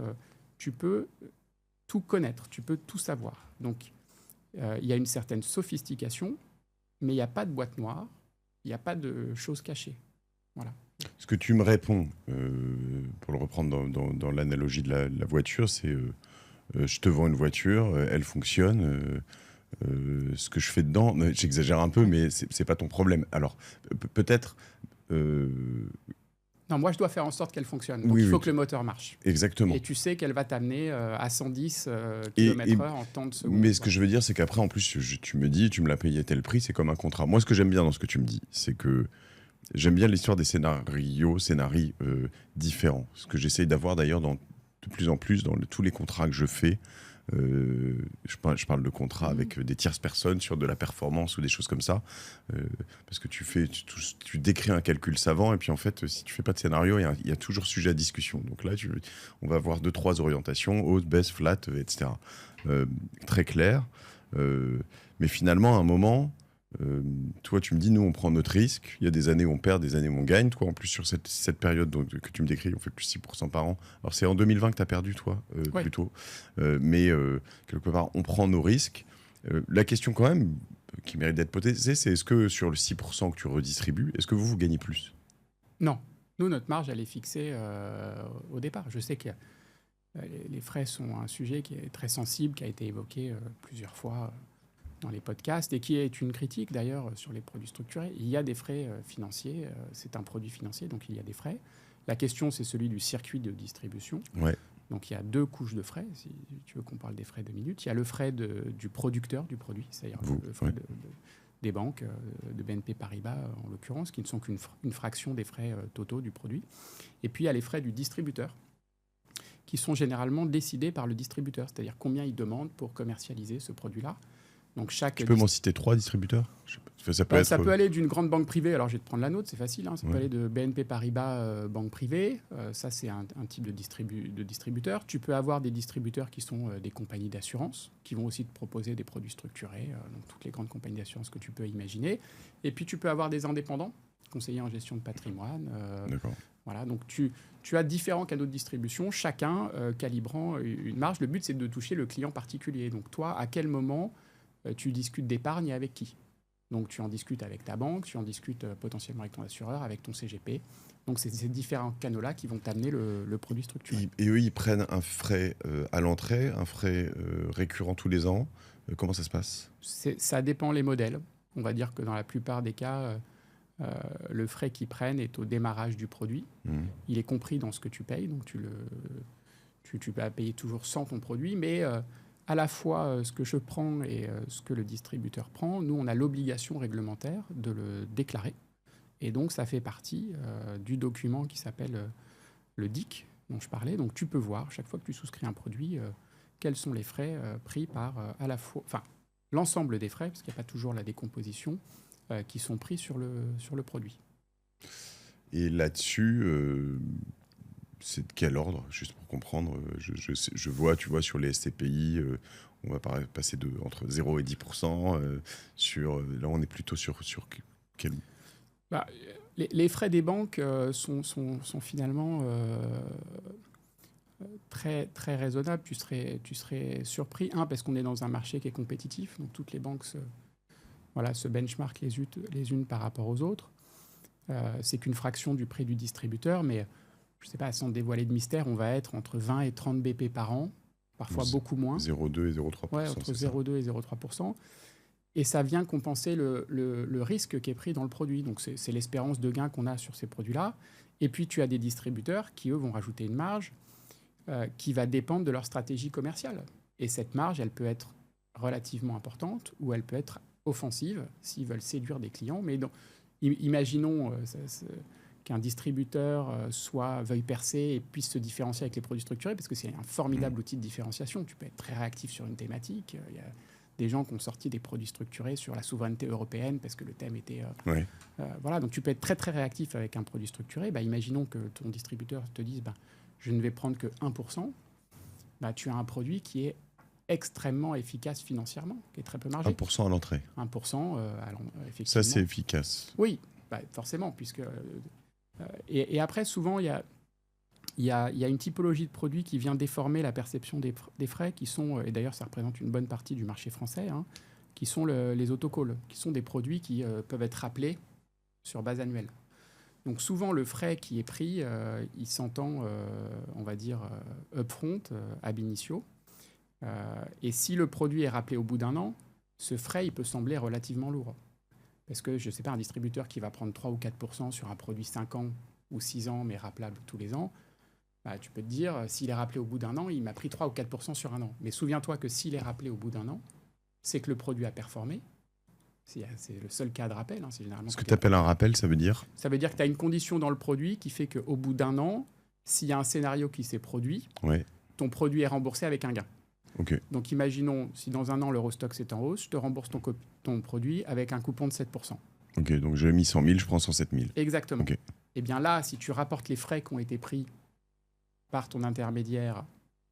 S2: tu peux tout connaître, tu peux tout savoir. Donc, il y a une certaine sophistication, mais il n'y a pas de boîte noire, il n'y a pas de choses cachées. Voilà.
S1: Ce que tu me réponds, pour le reprendre dans l'analogie de la voiture, c'est je te vends une voiture, elle fonctionne, ce que je fais dedans, j'exagère un peu, mais c'est pas ton problème. Alors, peut-être...
S2: Non, moi, je dois faire en sorte qu'elle fonctionne. Donc,
S1: Oui,
S2: il faut
S1: oui,
S2: que le moteur marche.
S1: Exactement.
S2: Et tu sais qu'elle va t'amener à 110 km/h en temps de seconde.
S1: Mais ce que je veux dire, c'est qu'après, en plus, tu me dis, tu me l'as payé tel prix, c'est comme un contrat. Moi, ce que j'aime bien dans ce que tu me dis, c'est que j'aime bien l'histoire des scénarios différents. Ce que j'essaye d'avoir d'ailleurs de plus en plus dans tous les contrats que je fais. Je parle de contrats avec des tierces personnes sur de la performance ou des choses comme ça. Parce que tu décris un calcul savant et puis en fait, si tu fais pas de scénario, il y a toujours sujet à discussion. Donc là, on va avoir 2-3 orientations, haute, baisse, flat, etc. Très clair. Mais finalement, à un moment... toi, tu me dis, nous, on prend notre risque. Il y a des années où on perd, des années où on gagne. Toi, en plus, sur cette période que tu me décris, on fait plus 6% par an. Alors, c'est en 2020 que tu as perdu, toi,
S2: Ouais.
S1: plutôt. Mais quelque part, on prend nos risques. La question, quand même, qui mérite d'être posée, c'est est-ce que sur le 6% que tu redistribues, est-ce que vous gagnez plus ?
S2: Non. Nous, notre marge, elle est fixée au départ. Je sais que les frais sont un sujet qui est très sensible, qui a été évoqué plusieurs fois dans les podcasts et qui est une critique d'ailleurs sur les produits structurés. Il y a des frais financiers, c'est un produit financier, donc il y a des frais. La question, c'est celui du circuit de distribution.
S1: Ouais.
S2: Donc il y a 2 couches de frais, si tu veux qu'on parle des frais 2 minutes. Il y a le frais du producteur du produit, c'est-à-dire le frais des banques, de BNP Paribas en l'occurrence, qui ne sont qu'une fraction des frais totaux du produit. Et puis il y a les frais du distributeur, qui sont généralement décidés par le distributeur, c'est-à-dire combien il demande pour commercialiser ce produit-là. Donc
S1: tu peux m'en citer 3 distributeurs ? Ça peut
S2: aller d'une grande banque privée, alors je vais te prendre la nôtre, c'est facile, hein. Ça peut aller de BNP Paribas, banque privée, ça c'est un type de distributeur. Tu peux avoir des distributeurs qui sont des compagnies d'assurance, qui vont aussi te proposer des produits structurés, donc toutes les grandes compagnies d'assurance que tu peux imaginer. Et puis tu peux avoir des indépendants, conseillers en gestion de patrimoine.
S1: D'accord.
S2: Voilà, donc tu as différents canaux de distribution, chacun calibrant une marge. Le but, c'est de toucher le client particulier. Donc toi, à quel moment tu discutes d'épargne et avec qui ? Donc tu en discutes avec ta banque, tu en discutes potentiellement avec ton assureur, avec ton CGP. Donc c'est ces différents canaux-là qui vont t'amener le produit structuré.
S1: Et eux, ils prennent un frais à l'entrée, un frais récurrent tous les ans. Comment ça se passe ?
S2: Ça dépend les modèles. On va dire que dans la plupart des cas, le frais qu'ils prennent est au démarrage du produit. Il est compris dans ce que tu payes, donc tu vas payer toujours sans ton produit, mais à la fois ce que je prends et ce que le distributeur prend, nous, on a l'obligation réglementaire de le déclarer. Et donc, ça fait partie du document qui s'appelle le DIC, dont je parlais. Donc, tu peux voir, chaque fois que tu souscris un produit, quels sont les frais pris par à la fois... Enfin, l'ensemble des frais, parce qu'il n'y a pas toujours la décomposition, qui sont pris sur le produit.
S1: Et là-dessus... c'est de quel ordre, juste pour comprendre? Je vois, tu vois, sur les SCPI, on va passer entre 0 et 10%. Là, on est plutôt sur quel...
S2: Les frais des banques sont finalement très, très raisonnables. Tu serais surpris. Parce qu'on est dans un marché qui est compétitif. Donc, toutes les banques se benchmarkent les unes par rapport aux autres. c'est qu'une fraction du prix du distributeur, mais je ne sais pas, sans dévoiler de mystère, on va être entre 20 et 30 BP par an, parfois beaucoup moins.
S1: 0,2 et 0,3%.
S2: Ouais, entre 0,2 et 0,3%. Et ça vient compenser le risque qui est pris dans le produit. Donc, c'est l'espérance de gain qu'on a sur ces produits-là. Et puis, tu as des distributeurs qui, eux, vont rajouter une marge qui va dépendre de leur stratégie commerciale. Et cette marge, elle peut être relativement importante ou elle peut être offensive s'ils veulent séduire des clients. Mais imaginons qu'un distributeur veuille percer et puisse se différencier avec les produits structurés, parce que c'est un formidable outil de différenciation. Tu peux être très réactif sur une thématique. Il y a des gens qui ont sorti des produits structurés sur la souveraineté européenne parce que le thème était... voilà, donc tu peux être très très réactif avec un produit structuré. Imaginons que ton distributeur te dise je ne vais prendre que 1%. Tu as un produit qui est extrêmement efficace financièrement, qui est très peu margé.
S1: 1% à l'entrée.
S2: 1%, effectivement.
S1: Ça, c'est efficace.
S2: Oui, forcément, puisque... et après, souvent, il y a une typologie de produits qui vient déformer la perception des frais, qui sont, et d'ailleurs ça représente une bonne partie du marché français, qui sont les autocalls, qui sont des produits qui peuvent être rappelés sur base annuelle. Donc souvent le frais qui est pris, il s'entend, on va dire, upfront, ab initio. Et si le produit est rappelé au bout d'un an, ce frais il peut sembler relativement lourd. Parce que, je ne sais pas, un distributeur qui va prendre 3 ou 4% sur un produit 5 ans ou 6 ans, mais rappelable tous les ans, tu peux te dire, s'il est rappelé au bout d'un an, il m'a pris 3 ou 4% sur un an. Mais souviens-toi que s'il est rappelé au bout d'un an, c'est que le produit a performé. C'est le seul cas de rappel. C'est généralement
S1: ce que tu appelles un rappel, ça veut dire ?
S2: Ça veut dire que tu as une condition dans le produit qui fait qu'au bout d'un an, s'il y a un scénario qui s'est produit, ton produit est remboursé avec un gain.
S1: Okay.
S2: Donc imaginons, si dans un an l'Eurostoxx est en hausse, je te rembourse ton produit avec un coupon de 7%.
S1: Ok, donc j'ai mis 100 000, je prends 107 000.
S2: Exactement.
S1: Okay.
S2: Et bien là, si tu rapportes les frais qui ont été pris par ton intermédiaire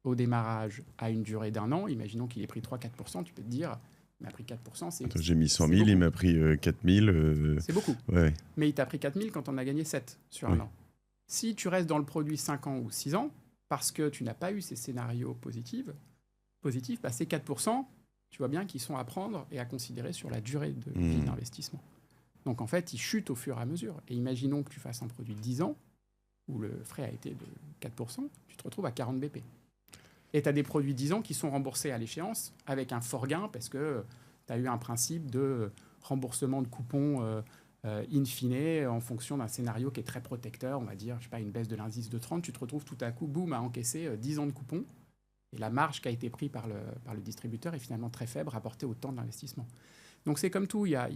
S2: au démarrage à une durée d'un an, imaginons qu'il ait pris 3-4%, tu peux te dire, il m'a pris 4%, c'est...
S1: Attends, j'ai mis 100 000, il m'a pris 4 000.
S2: C'est beaucoup.
S1: Ouais.
S2: Mais il t'a pris 4 000 quand on a gagné 7 sur un an. Si tu restes dans le produit 5 ans ou 6 ans, parce que tu n'as pas eu ces scénarios positifs, ces 4%, tu vois bien qu'ils sont à prendre et à considérer sur la durée de vie d'investissement. Donc en fait, ils chutent au fur et à mesure. Et imaginons que tu fasses un produit de 10 ans, où le frais a été de 4%, tu te retrouves à 40 BP. Et tu as des produits 10 ans qui sont remboursés à l'échéance avec un fort gain parce que tu as eu un principe de remboursement de coupons in fine en fonction d'un scénario qui est très protecteur, on va dire, je sais pas, une baisse de l'indice de 30, tu te retrouves tout à coup, boum, à encaisser 10 ans de coupons. Et la marge qui a été prise par le distributeur est finalement très faible rapportée au temps de l'investissement. Donc c'est comme tout, il y a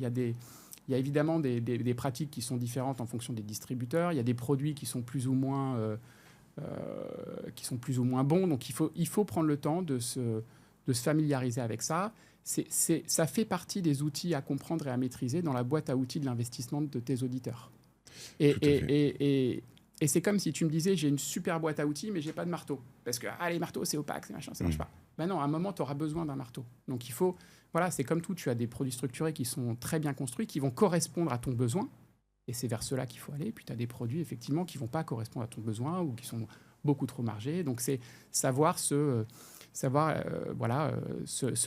S2: évidemment des pratiques qui sont différentes en fonction des distributeurs, il y a des produits qui sont plus ou moins bons, donc il faut prendre le temps de se familiariser avec ça. Ça fait partie des outils à comprendre et à maîtriser dans la boîte à outils de l'investissement de tes auditeurs. Et c'est comme si tu me disais, j'ai une super boîte à outils, mais j'ai pas de marteau. Parce que les marteaux, c'est opaque, c'est machin, ça marche pas. Non, à un moment, tu auras besoin d'un marteau. Donc il faut, c'est comme tout, tu as des produits structurés qui sont très bien construits, qui vont correspondre à ton besoin, et c'est vers cela qu'il faut aller. Puis tu as des produits, effectivement, qui vont pas correspondre à ton besoin ou qui sont beaucoup trop margés. Donc c'est savoir se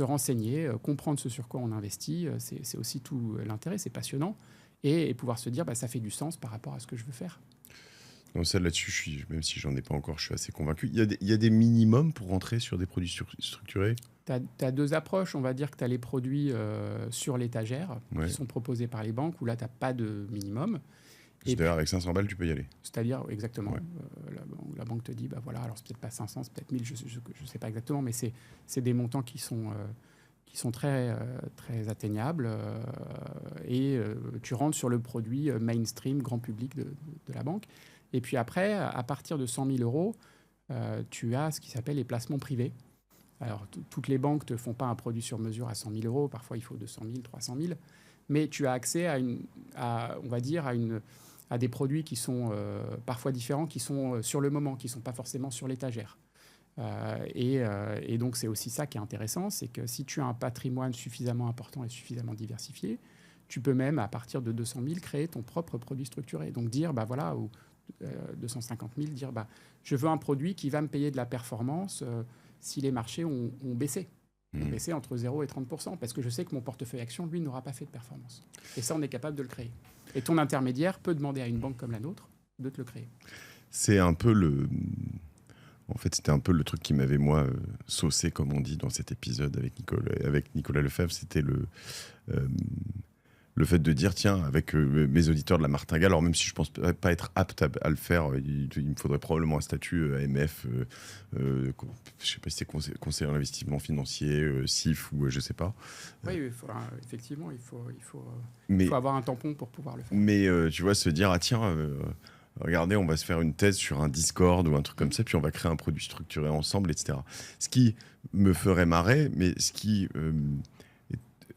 S2: renseigner, comprendre ce sur quoi on investit, c'est aussi tout l'intérêt, c'est passionnant, et pouvoir se dire, ça fait du sens par rapport à ce que je veux faire.
S1: Non, ça là-dessus, même si j'en ai pas encore, je suis assez convaincu. Il y a des minimums pour rentrer sur des produits structurés ?
S2: Tu as deux approches. On va dire que tu as les produits sur l'étagère qui sont proposés par les banques, où là, tu n'as pas de minimum.
S1: C'est-à-dire, avec 500 balles, tu peux y aller.
S2: C'est-à-dire, exactement. Ouais. La banque te dit, alors c'est peut-être pas 500, c'est peut-être 1000, je ne sais pas exactement, mais c'est des montants qui sont très, très atteignables. Et tu rentres sur le produit mainstream, grand public de la banque. Et puis après, à partir de 100 000 euros, tu as ce qui s'appelle les placements privés. Alors, toutes les banques ne te font pas un produit sur mesure à 100 000 euros. Parfois, il faut 200 000, 300 000. Mais tu as accès à des produits qui sont parfois différents, qui sont sur le moment, qui ne sont pas forcément sur l'étagère. Et donc, c'est aussi ça qui est intéressant, c'est que si tu as un patrimoine suffisamment important et suffisamment diversifié, tu peux même, à partir de 200 000, créer ton propre produit structuré. Donc, dire, ou 250 000, dire je veux un produit qui va me payer de la performance si les marchés ont baissé. baisser entre 0 et 30%, parce que je sais que mon portefeuille action, lui, n'aura pas fait de performance. Et ça, on est capable de le créer. Et ton intermédiaire peut demander à une banque comme la nôtre de te le créer.
S1: C'est un peu le... En fait, c'était un peu le truc qui m'avait, moi, saucé, comme on dit dans cet épisode avec Nicolas Lefebvre. C'était le fait de dire, tiens, avec mes auditeurs de la Martingale, alors même si je pense pas être apte à le faire, il me faudrait probablement un statut AMF, je sais pas si c'est conseiller en investissement financier, CIF ou je sais pas.
S2: Oui, effectivement, il faut avoir un tampon pour pouvoir le faire.
S1: Mais tu vois, se dire, ah tiens, regardez, on va se faire une thèse sur un Discord ou un truc comme ça, puis on va créer un produit structuré ensemble, etc. Ce qui me ferait marrer, mais ce qui...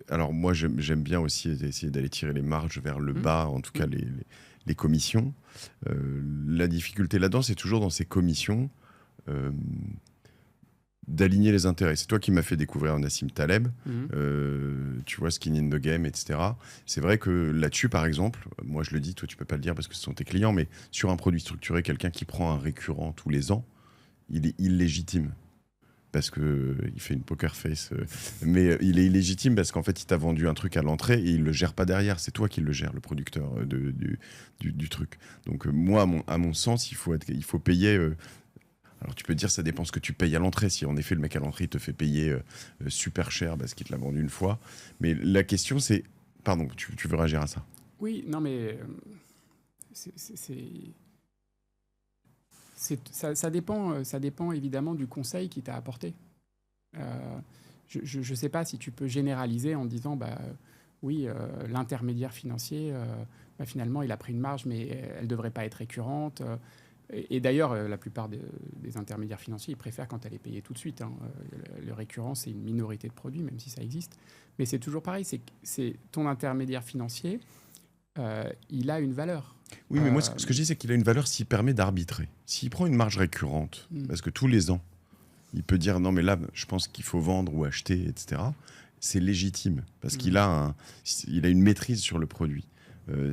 S1: alors moi, j'aime bien aussi essayer d'aller tirer les marges vers le bas, en tout cas les commissions. La difficulté là-dedans, c'est toujours dans ces commissions d'aligner les intérêts. C'est toi qui m'as fait découvrir Nassim Taleb, tu vois, Skin in the Game, etc. C'est vrai que là-dessus, par exemple, moi je le dis, toi tu peux pas le dire parce que ce sont tes clients, mais sur un produit structuré, quelqu'un qui prend un récurrent tous les ans, il est illégitime. Parce qu'il fait une poker face. Mais il est illégitime parce qu'en fait, il t'a vendu un truc à l'entrée et il ne le gère pas derrière. C'est toi qui le gère, le producteur du truc. Donc moi, à mon sens, il faut payer... alors tu peux dire, ça dépend ce que tu payes à l'entrée. Si en effet, le mec à l'entrée, il te fait payer super cher parce qu'il te l'a vendu une fois. Mais la question, c'est... Pardon, tu veux réagir à ça?
S2: Oui, non mais... Ça dépend évidemment du conseil qui t'a apporté. Je ne sais pas si tu peux généraliser en disant oui, l'intermédiaire financier, finalement, il a pris une marge, mais elle ne devrait pas être récurrente. Et d'ailleurs, la plupart des intermédiaires financiers, ils préfèrent quand elle est payée tout de suite. Le récurrent, c'est une minorité de produits, même si ça existe. Mais c'est toujours pareil, c'est ton intermédiaire financier, il a une valeur.
S1: Oui, mais moi, ce que je dis, c'est qu'il a une valeur s'il permet d'arbitrer. S'il prend une marge récurrente, parce que tous les ans, il peut dire non, mais là, je pense qu'il faut vendre ou acheter, etc. C'est légitime, parce qu'il a une maîtrise sur le produit.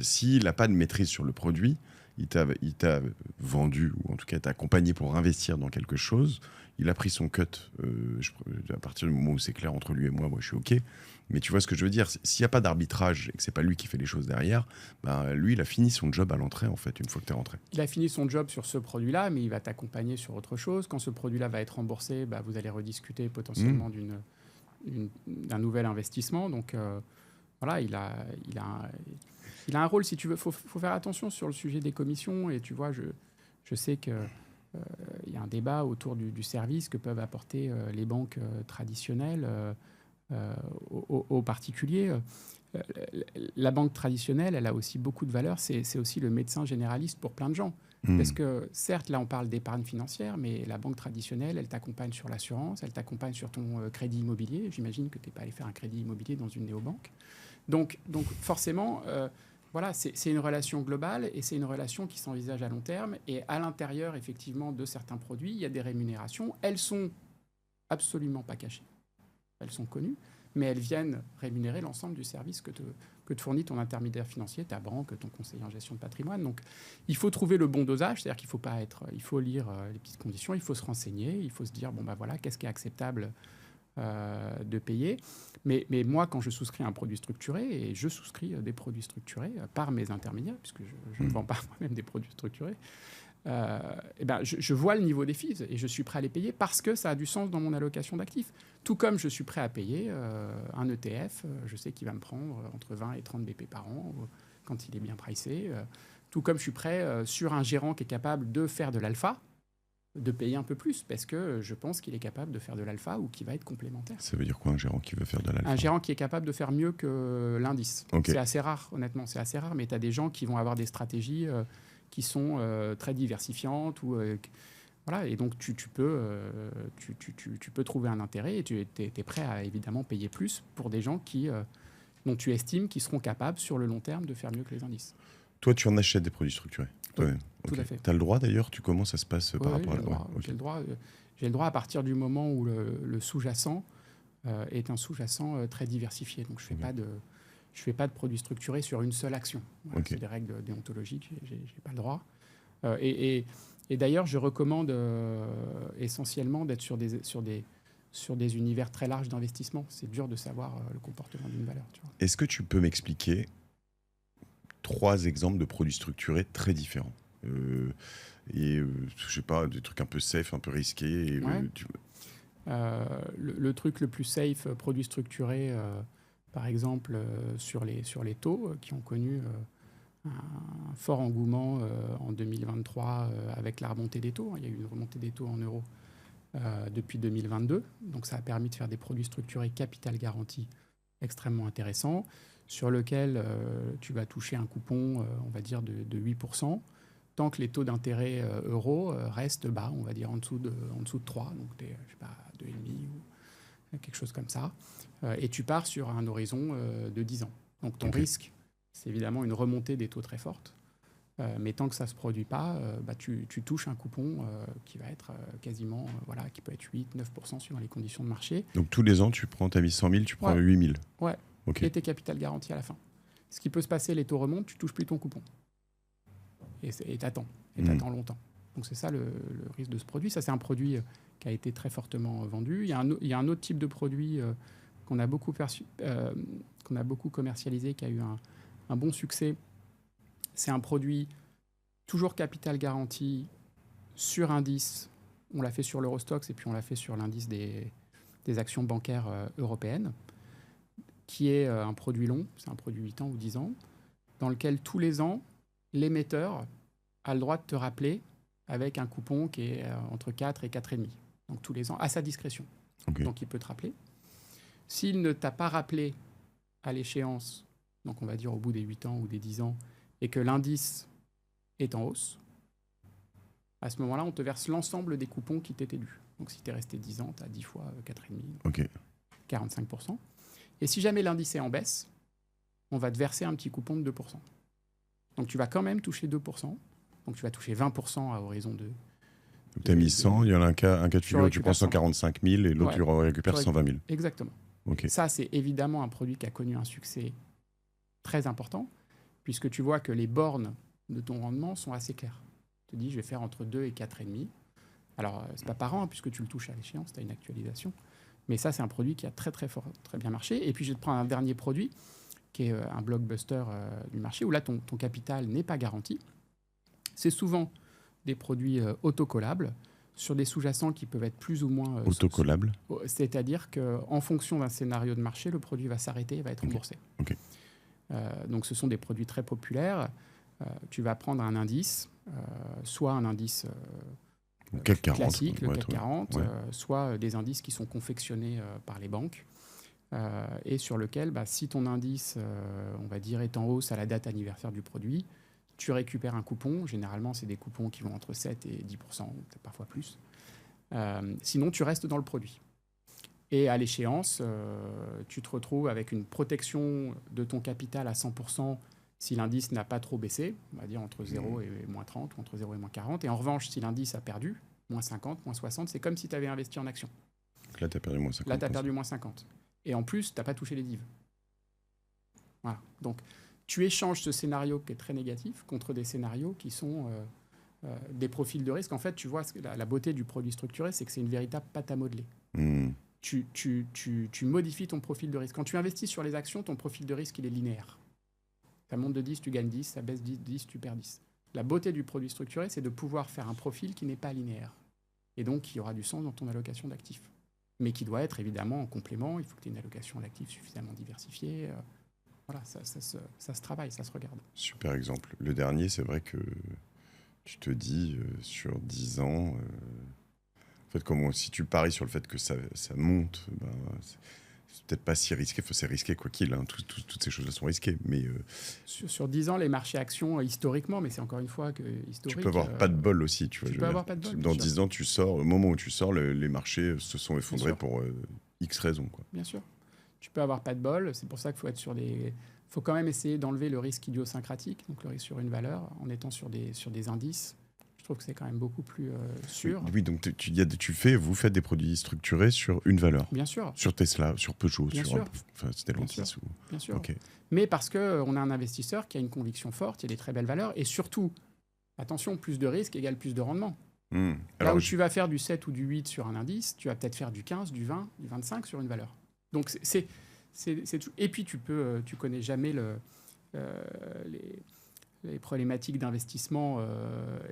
S1: S'il n'a pas de maîtrise sur le produit, il t'a vendu, ou en tout cas t'a accompagné pour investir dans quelque chose, il a pris son cut à partir du moment où c'est clair entre lui et moi je suis OK. Mais tu vois ce que je veux dire, s'il n'y a pas d'arbitrage et que c'est pas lui qui fait les choses derrière, lui, il a fini son job à l'entrée, en fait, une fois que tu es rentré.
S2: Il a fini son job sur ce produit-là, mais il va t'accompagner sur autre chose. Quand ce produit-là va être remboursé, vous allez rediscuter potentiellement d'un nouvel investissement. Donc voilà, il a un rôle, si tu veux. Faut faire attention sur le sujet des commissions. Et tu vois, je sais que il y a un débat autour du service que peuvent apporter les banques traditionnelles aux particuliers. La banque traditionnelle, elle a aussi beaucoup de valeur. C'est aussi le médecin généraliste pour plein de gens. Parce que certes, là, on parle d'épargne financière, mais la banque traditionnelle, elle t'accompagne sur l'assurance, elle t'accompagne sur ton crédit immobilier. J'imagine que tu n'es pas allé faire un crédit immobilier dans une néobanque. Donc forcément, voilà, c'est une relation globale et c'est une relation qui s'envisage à long terme. Et à l'intérieur, effectivement, de certains produits, il y a des rémunérations. Elles sont absolument pas cachées. Elles sont connues, mais elles viennent rémunérer l'ensemble du service que te fournit ton intermédiaire financier, ta banque, ton conseiller en gestion de patrimoine. Donc, il faut trouver le bon dosage, c'est-à-dire qu'il faut lire les petites conditions, il faut se renseigner, il faut se dire, voilà, qu'est-ce qui est acceptable de payer. Mais moi, quand je souscris un produit structuré, et je souscris des produits structurés par mes intermédiaires, puisque je ne vends pas moi-même des produits structurés, je vois le niveau des fees et je suis prêt à les payer parce que ça a du sens dans mon allocation d'actifs. Tout comme je suis prêt à payer un ETF, je sais qu'il va me prendre entre 20 et 30 BP par an quand il est bien pricé. Tout comme je suis prêt sur un gérant qui est capable de faire de l'alpha, de payer un peu plus parce que je pense qu'il est capable de faire de l'alpha ou qui va être complémentaire.
S1: Ça veut dire quoi un gérant qui veut faire de l'alpha?
S2: Un gérant qui est capable de faire mieux que l'indice. Okay. C'est assez rare, honnêtement, c'est assez rare, mais tu as des gens qui vont avoir des stratégies qui sont très diversifiantes ou voilà, et donc tu peux trouver un intérêt et tu es prêt à évidemment payer plus pour des gens dont tu estimes qu'ils seront capables sur le long terme de faire mieux que les indices.
S1: Toi, tu en achètes des produits structurés?
S2: Oui, tout à fait.
S1: Tu as le droit d'ailleurs? Comment ça se passe par rapport à la loi?
S2: J'ai le droit à partir du moment où le sous-jacent est un sous-jacent très diversifié. Donc je fais pas de produits structurés sur une seule action. Voilà, c'est des règles déontologiques, j'ai pas le droit. Et d'ailleurs, je recommande essentiellement d'être sur sur des univers très larges d'investissement. C'est dur de savoir le comportement d'une valeur. Tu vois.
S1: Est-ce que tu peux m'expliquer 3 exemples de produits structurés très différents je sais pas, des trucs un peu safe, un peu risqués.
S2: Ouais. Le truc le plus safe, produit structuré, par exemple, sur les taux, qui ont connu un fort engouement en 2023 avec la remontée des taux. Il y a eu une remontée des taux en euros depuis 2022. Donc ça a permis de faire des produits structurés capital garanti extrêmement intéressants, sur lequel tu vas toucher un coupon, on va dire, de 8%, tant que les taux d'intérêt euros restent bas, on va dire en dessous de 3, donc je sais pas, 2,5 ou quelque chose comme ça. Et tu pars sur un horizon de 10 ans. Donc ton risque, c'est évidemment une remontée des taux très forte. Mais tant que ça ne se produit pas, tu touches un coupon qui va être quasiment, qui peut être 8-9% suivant les conditions de marché.
S1: Donc tous les ans, tu mis 100 000, tu prends 8 000.
S2: Ouais, et tes capital garantis à la fin. Ce qui peut se passer, les taux remontent, tu touches plus ton coupon. Et t'attends longtemps. Donc c'est ça le risque de ce produit. Ça, c'est un produit qui a été très fortement vendu. Il y a un autre type de produit qu'on a beaucoup commercialisé, qui a eu un bon succès. C'est un produit toujours capital garanti sur indice. On l'a fait sur l'Eurostoxx et puis on l'a fait sur l'indice des actions bancaires européennes, qui est un produit long, c'est un produit 8 ans ou 10 ans, dans lequel tous les ans, l'émetteur a le droit de te rappeler avec un coupon qui est entre 4 et 4,5. Donc tous les ans, à sa discrétion. Donc il peut te rappeler. S'il ne t'a pas rappelé à l'échéance, donc on va dire au bout des 8 ans ou des 10 ans, et que l'indice est en hausse, à ce moment-là, on te verse l'ensemble des coupons qui t'étaient dus. Donc si tu es resté 10 ans, tu as 10 fois 4,5, 45%. Et si jamais l'indice est en baisse, on va te verser un petit coupon de 2%. Donc tu vas quand même toucher 2%. Donc tu vas toucher 20% à horizon de...
S1: Donc tu as mis 100, il y en a un cas de figure où tu prends 145 000 et l'autre tu récupères 120 000.
S2: Exactement. Ça, c'est évidemment un produit qui a connu un succès très important, puisque tu vois que les bornes de ton rendement sont assez claires. Tu te dis, je vais faire entre 2 et 4,5. Alors, c'est pas par an, puisque tu le touches à l'échéance, tu as une actualisation. Mais ça, c'est un produit qui a très bien marché. Et puis, je vais te prendre un dernier produit, qui est un blockbuster du marché, où là, ton capital n'est pas garanti. C'est souvent des produits autocollables sur des sous-jacents qui peuvent être plus ou moins...
S1: autocollables.
S2: C'est-à-dire qu'en fonction d'un scénario de marché, le produit va s'arrêter et va être remboursé. Donc ce sont des produits très populaires. Tu vas prendre un indice, soit un indice
S1: CAC 40,
S2: classique, le CAC 40, soit des indices qui sont confectionnés par les banques, et sur lequel, si ton indice, on va dire, est en hausse à la date anniversaire du produit, tu récupères un coupon. Généralement, c'est des coupons qui vont entre 7 et 10%, peut-être parfois plus. Sinon, tu restes dans le produit. Et à l'échéance, tu te retrouves avec une protection de ton capital à 100% si l'indice n'a pas trop baissé, on va dire entre 0 et moins 30 ou entre 0 et moins 40. Et en revanche, si l'indice a perdu, moins 50, moins 60, c'est comme si tu avais investi en action.
S1: Donc là, tu as perdu moins 50.
S2: Là, tu as perdu moins 50. Et en plus, tu n'as pas touché les dives. Voilà. Donc, tu échanges ce scénario qui est très négatif contre des scénarios qui sont des profils de risque. En fait, tu vois, la beauté du produit structuré, c'est que c'est une véritable pâte à modeler. Tu modifies ton profil de risque. Quand tu investis sur les actions, ton profil de risque, il est linéaire. Ça monte de 10, tu gagnes 10, ça baisse 10, tu perds 10. La beauté du produit structuré, c'est de pouvoir faire un profil qui n'est pas linéaire. Et donc, qui aura du sens dans ton allocation d'actifs. Mais qui doit être évidemment en complément. Il faut que tu aies une allocation d'actifs suffisamment diversifiée. Voilà, ça se travaille, ça se regarde.
S1: Super exemple. Le dernier, c'est vrai que tu te dis, sur 10 ans, en fait, si tu paries sur le fait que ça monte, c'est peut-être pas si risqué. C'est risqué quoi qu'il. Toutes ces choses-là sont risquées. Mais,
S2: sur 10 ans, les marchés actions, historiquement, mais c'est encore une fois que historique...
S1: Tu peux avoir pas de bol aussi. Tu peux
S2: avoir pas de bol.
S1: Dans 10 ans, tu sors. Au moment où tu sors, les marchés se sont effondrés pour X raisons. Quoi.
S2: Bien sûr. Tu peux avoir pas de bol, c'est pour ça qu'il faut être faut quand même essayer d'enlever le risque idiosyncratique, donc le risque sur une valeur, en étant sur des indices. Je trouve que c'est quand même beaucoup plus sûr.
S1: Oui, donc vous faites des produits structurés sur une valeur.
S2: Bien sûr.
S1: Sur Tesla, sur Peugeot,
S2: Bien sûr.
S1: Stellantis.
S2: Bien sûr.
S1: Okay.
S2: Mais parce qu'on a un investisseur qui a une conviction forte, il y a des très belles valeurs, et surtout, attention, plus de risque égale plus de rendement.
S1: Mmh.
S2: Là où tu vas faire du 7 ou du 8 sur un indice, tu vas peut-être faire du 15, du 20, du 25 sur une valeur. Donc, c'est tout. Et puis, tu connais jamais les problématiques d'investissement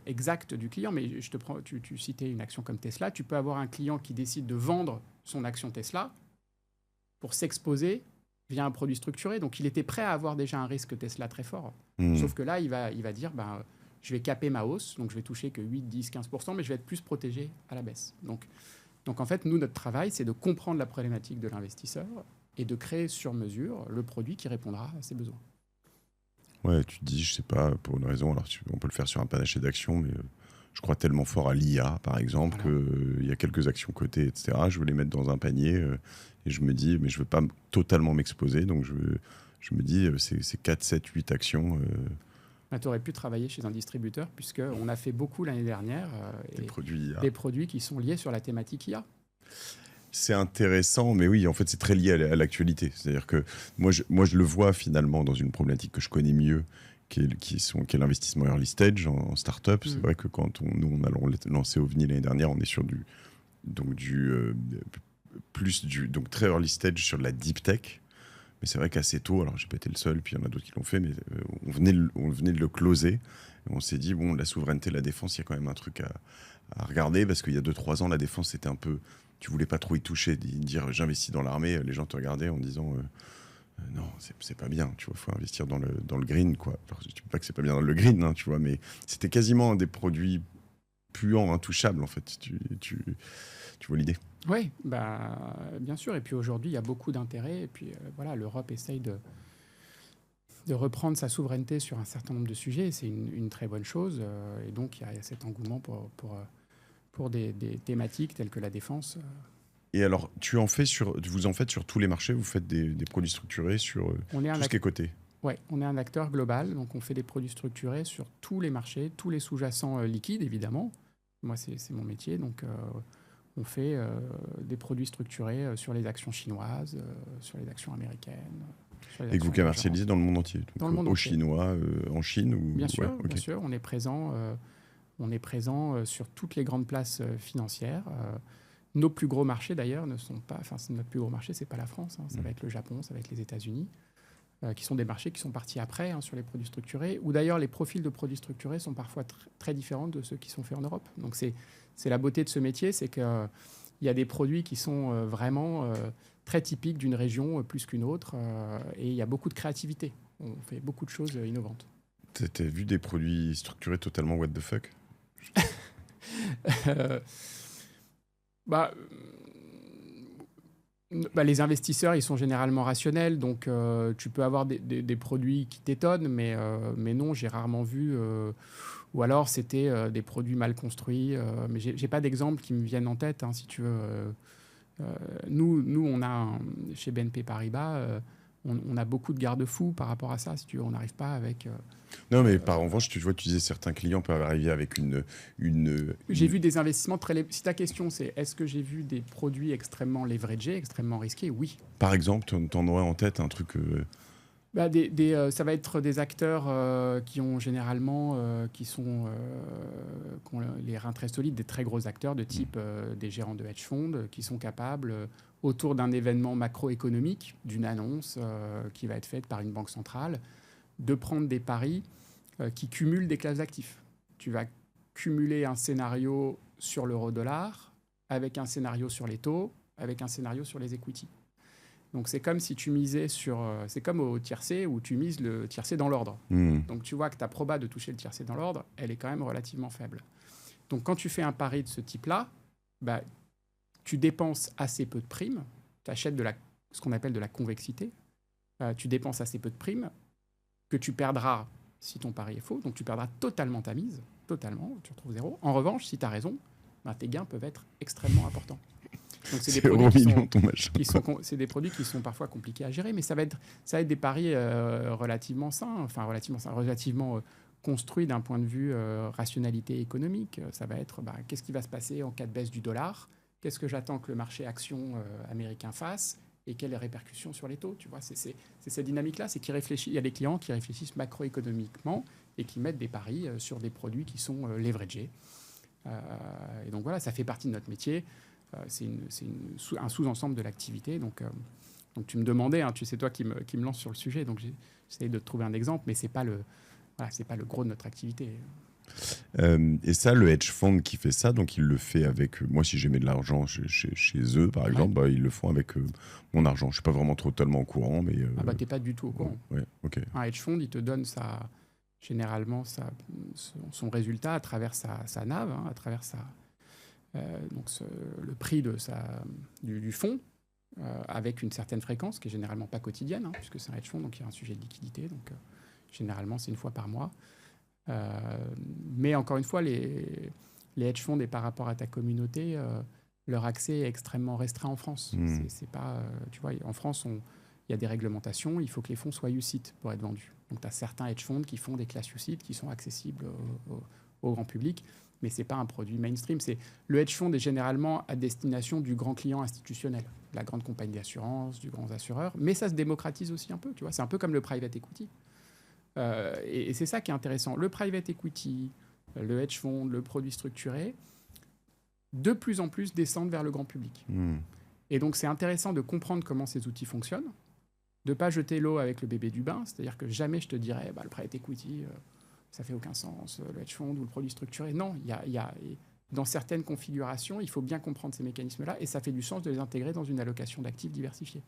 S2: exactes du client. Mais tu citais une action comme Tesla. Tu peux avoir un client qui décide de vendre son action Tesla pour s'exposer via un produit structuré. Donc, il était prêt à avoir déjà un risque Tesla très fort. Sauf que là, il va dire, je vais caper ma hausse, donc je vais toucher que 8, 10, 15%, mais je vais être plus protégé à la baisse. Donc en fait, nous, notre travail, c'est de comprendre la problématique de l'investisseur et de créer sur mesure le produit qui répondra à ses besoins.
S1: Ouais, tu te dis, je sais pas, pour une raison, alors on peut le faire sur un panaché d'actions, mais je crois tellement fort à l'IA, par exemple, qu'il y a quelques actions cotées, etc. Je veux les mettre dans un panier et je me dis, mais je veux pas totalement m'exposer, donc je me dis, c'est 4, 7, 8 actions.
S2: Tu aurais pu travailler chez un distributeur, puisqu'on a fait beaucoup l'année dernière des produits qui sont liés sur la thématique IA.
S1: C'est intéressant, mais oui, en fait, c'est très lié à l'actualité. C'est-à-dire que moi, je le vois finalement dans une problématique que je connais mieux, qui est l'investissement early stage en start-up. C'est vrai que quand nous, on a lancé OVNI l'année dernière, on est sur donc très early stage sur de la deep tech. Mais c'est vrai qu'assez tôt, alors j'ai pas été le seul, puis il y en a d'autres qui l'ont fait, mais on venait de le closer. Et on s'est dit, bon, la souveraineté, la défense, il y a quand même un truc à regarder, parce qu'il y a 2-3 ans, la défense, c'était un peu... Tu voulais pas trop y toucher, dire j'investis dans l'armée, les gens te regardaient en disant non, c'est pas bien, tu vois, faut investir dans le green, quoi. Alors, je dis pas que c'est pas bien dans le green, hein, tu vois, mais c'était quasiment des produits puants, intouchables, en fait. Tu vois l'idée?
S2: Oui, bien sûr. Et puis aujourd'hui, il y a beaucoup d'intérêt. Et puis voilà, l'Europe essaye de reprendre sa souveraineté sur un certain nombre de sujets. C'est une très bonne chose. Et donc, il y a cet engouement pour des thématiques telles que la défense.
S1: Et alors, vous en faites sur tous les marchés, vous faites des produits structurés sur tout ce qui est coté?
S2: Oui, on est un acteur global, donc on fait des produits structurés sur tous les marchés, tous les sous-jacents liquides, évidemment. Moi, c'est mon métier, donc on fait des produits structurés sur les actions chinoises, sur les actions américaines.
S1: Et que vous commercialisez dans le monde entier, donc
S2: dans le monde entier.
S1: Chinois, en Chine ou...
S2: Bien sûr, bien sûr, on est présent sur toutes les grandes places financières. Nos plus gros marchés, d'ailleurs, ne sont pas... Enfin, notre plus gros marché, c'est pas la France. Ça va être le Japon, ça va être les États-Unis, qui sont des marchés qui sont partis après sur les produits structurés. Ou d'ailleurs, les profils de produits structurés sont parfois très différents de ceux qui sont faits en Europe. Donc, c'est la beauté de ce métier, c'est qu'il y a des produits qui sont vraiment très typiques d'une région plus qu'une autre. Et il y a beaucoup de créativité. On fait beaucoup de choses innovantes.
S1: T'as vu des produits structurés totalement what the fuck?
S2: Les investisseurs, ils sont généralement rationnels, donc tu peux avoir des produits qui t'étonnent, mais non, j'ai rarement vu. Ou alors, c'était des produits mal construits. Mais j'ai pas d'exemple qui me viennent en tête, hein, si tu veux. Nous, on a chez BNP Paribas, on a beaucoup de garde-fous par rapport à ça, si tu veux. On n'arrive pas avec...
S1: Non, mais en revanche, tu disais certains clients peuvent arriver avec une...
S2: J'ai vu des investissements très... Si ta question, c'est est-ce que j'ai vu des produits extrêmement leveragés, extrêmement risqués? Oui.
S1: Par exemple, t'en aurais en tête un truc...
S2: ça va être des acteurs qui ont généralement... qui ont les reins très solides, des très gros acteurs de type des gérants de hedge funds qui sont capables... autour d'un événement macroéconomique, d'une annonce qui va être faite par une banque centrale, de prendre des paris qui cumulent des classes d'actifs. Tu vas cumuler un scénario sur l'euro-dollar avec un scénario sur les taux, avec un scénario sur les equities. Donc c'est comme si tu misais sur... c'est comme au tiercé où tu mises le tiercé dans l'ordre. Donc tu vois que ta proba de toucher le tiercé dans l'ordre, elle est quand même relativement faible. Donc quand tu fais un pari de ce type-là, tu dépenses assez peu de primes, tu achètes ce qu'on appelle de la convexité, tu dépenses assez peu de primes que tu perdras si ton pari est faux, donc tu perdras totalement ta mise, totalement, tu retrouves zéro. En revanche, si tu as raison, tes gains peuvent être extrêmement importants. Donc c'est des produits qui sont parfois compliqués à gérer, mais ça va être des paris relativement sains, relativement construits d'un point de vue rationalité économique. Ça va être qu'est-ce qui va se passer en cas de baisse du dollar? Qu'est-ce que j'attends que le marché action américain fasse et quelles répercussions sur les taux? Tu vois, c'est cette dynamique-là, c'est il y a des clients qui réfléchissent macroéconomiquement et qui mettent des paris sur des produits qui sont leveragés. Et donc voilà, ça fait partie de notre métier. C'est un sous-ensemble de l'activité. Donc tu me demandais, hein, c'est toi qui me lance sur le sujet, donc j'essaie de te trouver un exemple, mais c'est pas le gros de notre activité.
S1: Et ça, le hedge fund qui fait ça, donc il le fait avec moi. Si j'ai mis de l'argent chez eux, par exemple, ils le font avec mon argent. Je suis pas vraiment totalement au courant, mais
S2: t'es pas du tout au courant.
S1: Ouais, ok.
S2: Un hedge fund, il te donne généralement son résultat à travers sa NAV, hein, à travers le prix du fonds, avec une certaine fréquence qui est généralement pas quotidienne, hein, puisque c'est un hedge fund, donc il y a un sujet de liquidité, donc généralement c'est une fois par mois. Mais encore une fois, les hedge funds, et par rapport à ta communauté, leur accès est extrêmement restreint en France. C'est pas, tu vois, en France, il y a des réglementations, il faut que les fonds soient UCITS pour être vendus. Donc tu as certains hedge funds qui font des classes UCITS qui sont accessibles au grand public, mais ce n'est pas un produit mainstream. Le hedge fund est généralement à destination du grand client institutionnel, de la grande compagnie d'assurance, du grand assureur, mais ça se démocratise aussi un peu. Tu vois, c'est un peu comme le private equity. Et c'est ça qui est intéressant. Le private equity, le hedge fund, le produit structuré, de plus en plus descendent vers le grand public. Et donc c'est intéressant de comprendre comment ces outils fonctionnent, de ne pas jeter l'eau avec le bébé du bain, c'est-à-dire que jamais je te dirais le private equity, ça fait aucun sens, le hedge fund ou le produit structuré. Non, dans certaines configurations, il faut bien comprendre ces mécanismes-là et ça fait du sens de les intégrer dans une allocation d'actifs diversifiée.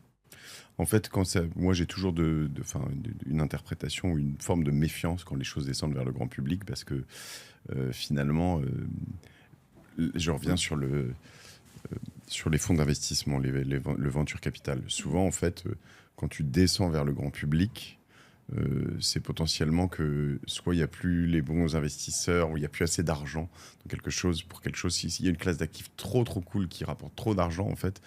S1: En fait, moi j'ai toujours une interprétation ou une forme de méfiance quand les choses descendent vers le grand public parce que finalement, je reviens sur les fonds d'investissement, le venture capital. Souvent, en fait, quand tu descends vers le grand public, c'est potentiellement que soit il n'y a plus les bons investisseurs ou il n'y a plus assez d'argent pour quelque chose. S'il y a une classe d'actifs trop cool qui rapporte trop d'argent, en fait,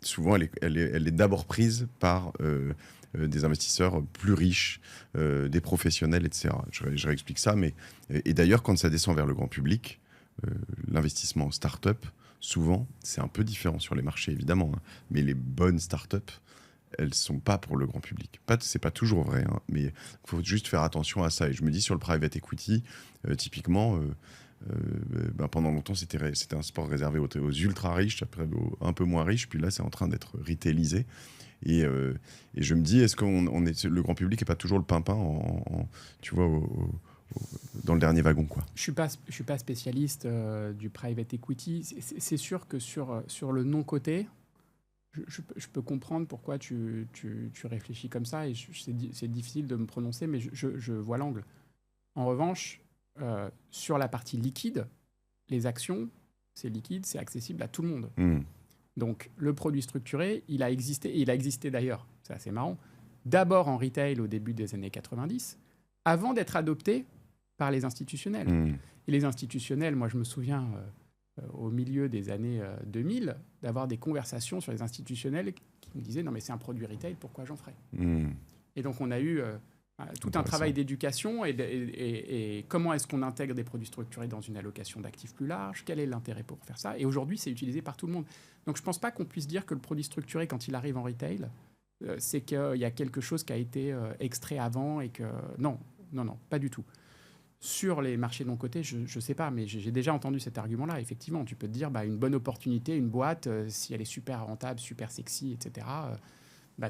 S1: souvent elle est d'abord prise par des investisseurs plus riches, des professionnels, etc. Je réexplique ça, et d'ailleurs, quand ça descend vers le grand public, l'investissement en start-up, souvent, c'est un peu différent sur les marchés, évidemment, hein, mais les bonnes start-up, elles sont pas pour le grand public. C'est pas toujours vrai, hein, mais il faut juste faire attention à ça. Et je me dis, sur le private equity, typiquement, pendant longtemps, c'était un sport réservé aux ultra riches, après un peu moins riches, puis là, c'est en train d'être retailisé. Et je me dis, est-ce que le grand public n'est pas toujours le pimpin tu vois, dans le dernier wagon, quoi.
S2: Je suis pas spécialiste du private equity. C'est sûr que sur le non-coté, je peux comprendre pourquoi tu réfléchis comme ça, et c'est difficile de me prononcer, mais je vois l'angle. En revanche, sur la partie liquide, les actions, c'est liquide, c'est accessible à tout le monde. Donc le produit structuré, il a existé, et il a existé d'ailleurs, c'est assez marrant, d'abord en retail au début des années 90, avant d'être adopté par les institutionnels. Et les institutionnels, moi je me souviens au milieu des années 2000, d'avoir des conversations sur les institutionnels qui me disaient « Non mais c'est un produit retail, pourquoi j'en ferais ?» Et donc on a eu tout un travail d'éducation et comment est-ce qu'on intègre des produits structurés dans une allocation d'actifs plus large, quel est l'intérêt pour faire ça. Et aujourd'hui, c'est utilisé par tout le monde. Donc je ne pense pas qu'on puisse dire que le produit structuré, quand il arrive en retail, c'est qu'il y a quelque chose qui a été extrait avant et que... Non, pas du tout. Sur les marchés non cotés, je ne sais pas, mais j'ai déjà entendu cet argument-là. Effectivement, tu peux te dire, une bonne opportunité, une boîte, si elle est super rentable, super sexy, etc.,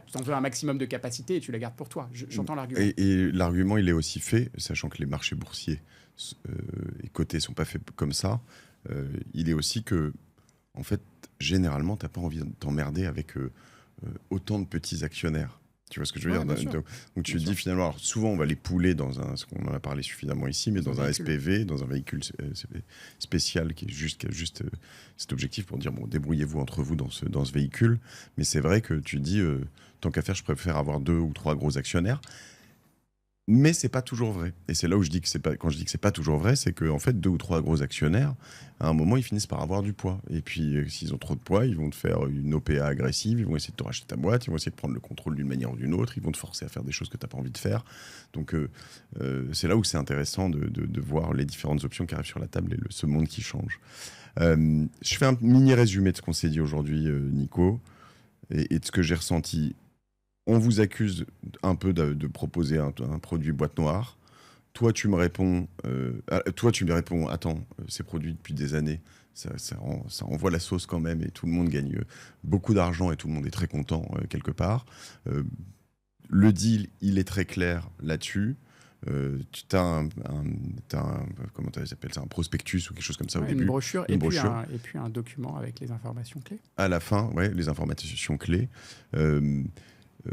S2: tu t'en veux un maximum de capacité et tu la gardes pour toi. J'entends l'argument.
S1: Et l'argument, il est aussi fait, sachant que les marchés boursiers et cotés ne sont pas faits comme ça, il est aussi que, en fait, généralement, tu n'as pas envie de t'emmerder avec autant de petits actionnaires. Tu vois ce que je veux dire? Donc tu te dis finalement, alors souvent on va les pouler dans ce qu'on en a parlé suffisamment ici, mais dans un SPV, dans un véhicule spécial qui a juste cet objectif pour dire, bon, débrouillez-vous entre vous dans ce véhicule. Mais c'est vrai que tu dis, tant qu'à faire, je préfère avoir 2 ou 3 gros actionnaires. Mais c'est pas toujours vrai. Et c'est là où je dis que c'est pas, quand je dis que c'est pas toujours vrai, c'est qu'en fait, 2 ou 3 gros actionnaires, à un moment, ils finissent par avoir du poids. Et puis, s'ils ont trop de poids, ils vont te faire une OPA agressive, ils vont essayer de te racheter ta boîte, ils vont essayer de prendre le contrôle d'une manière ou d'une autre, ils vont te forcer à faire des choses que tu n'as pas envie de faire. Donc, c'est là où c'est intéressant de voir les différentes options qui arrivent sur la table et ce monde qui change. Je fais un mini résumé de ce qu'on s'est dit aujourd'hui, Nico, et de ce que j'ai ressenti. On vous accuse un peu de proposer un produit boîte noire. toi, tu me réponds, attends, ces produits depuis des années, ça envoie la sauce quand même et tout le monde gagne beaucoup d'argent et tout le monde est très content quelque part. Le deal, il est très clair là-dessus. Tu as comment tu appelles ça, un prospectus ou quelque chose comme ça au
S2: Ouais,
S1: début.
S2: une brochure,
S1: Une brochure.
S2: et puis un document avec les informations clés.
S1: À la fin, ouais, les informations clés.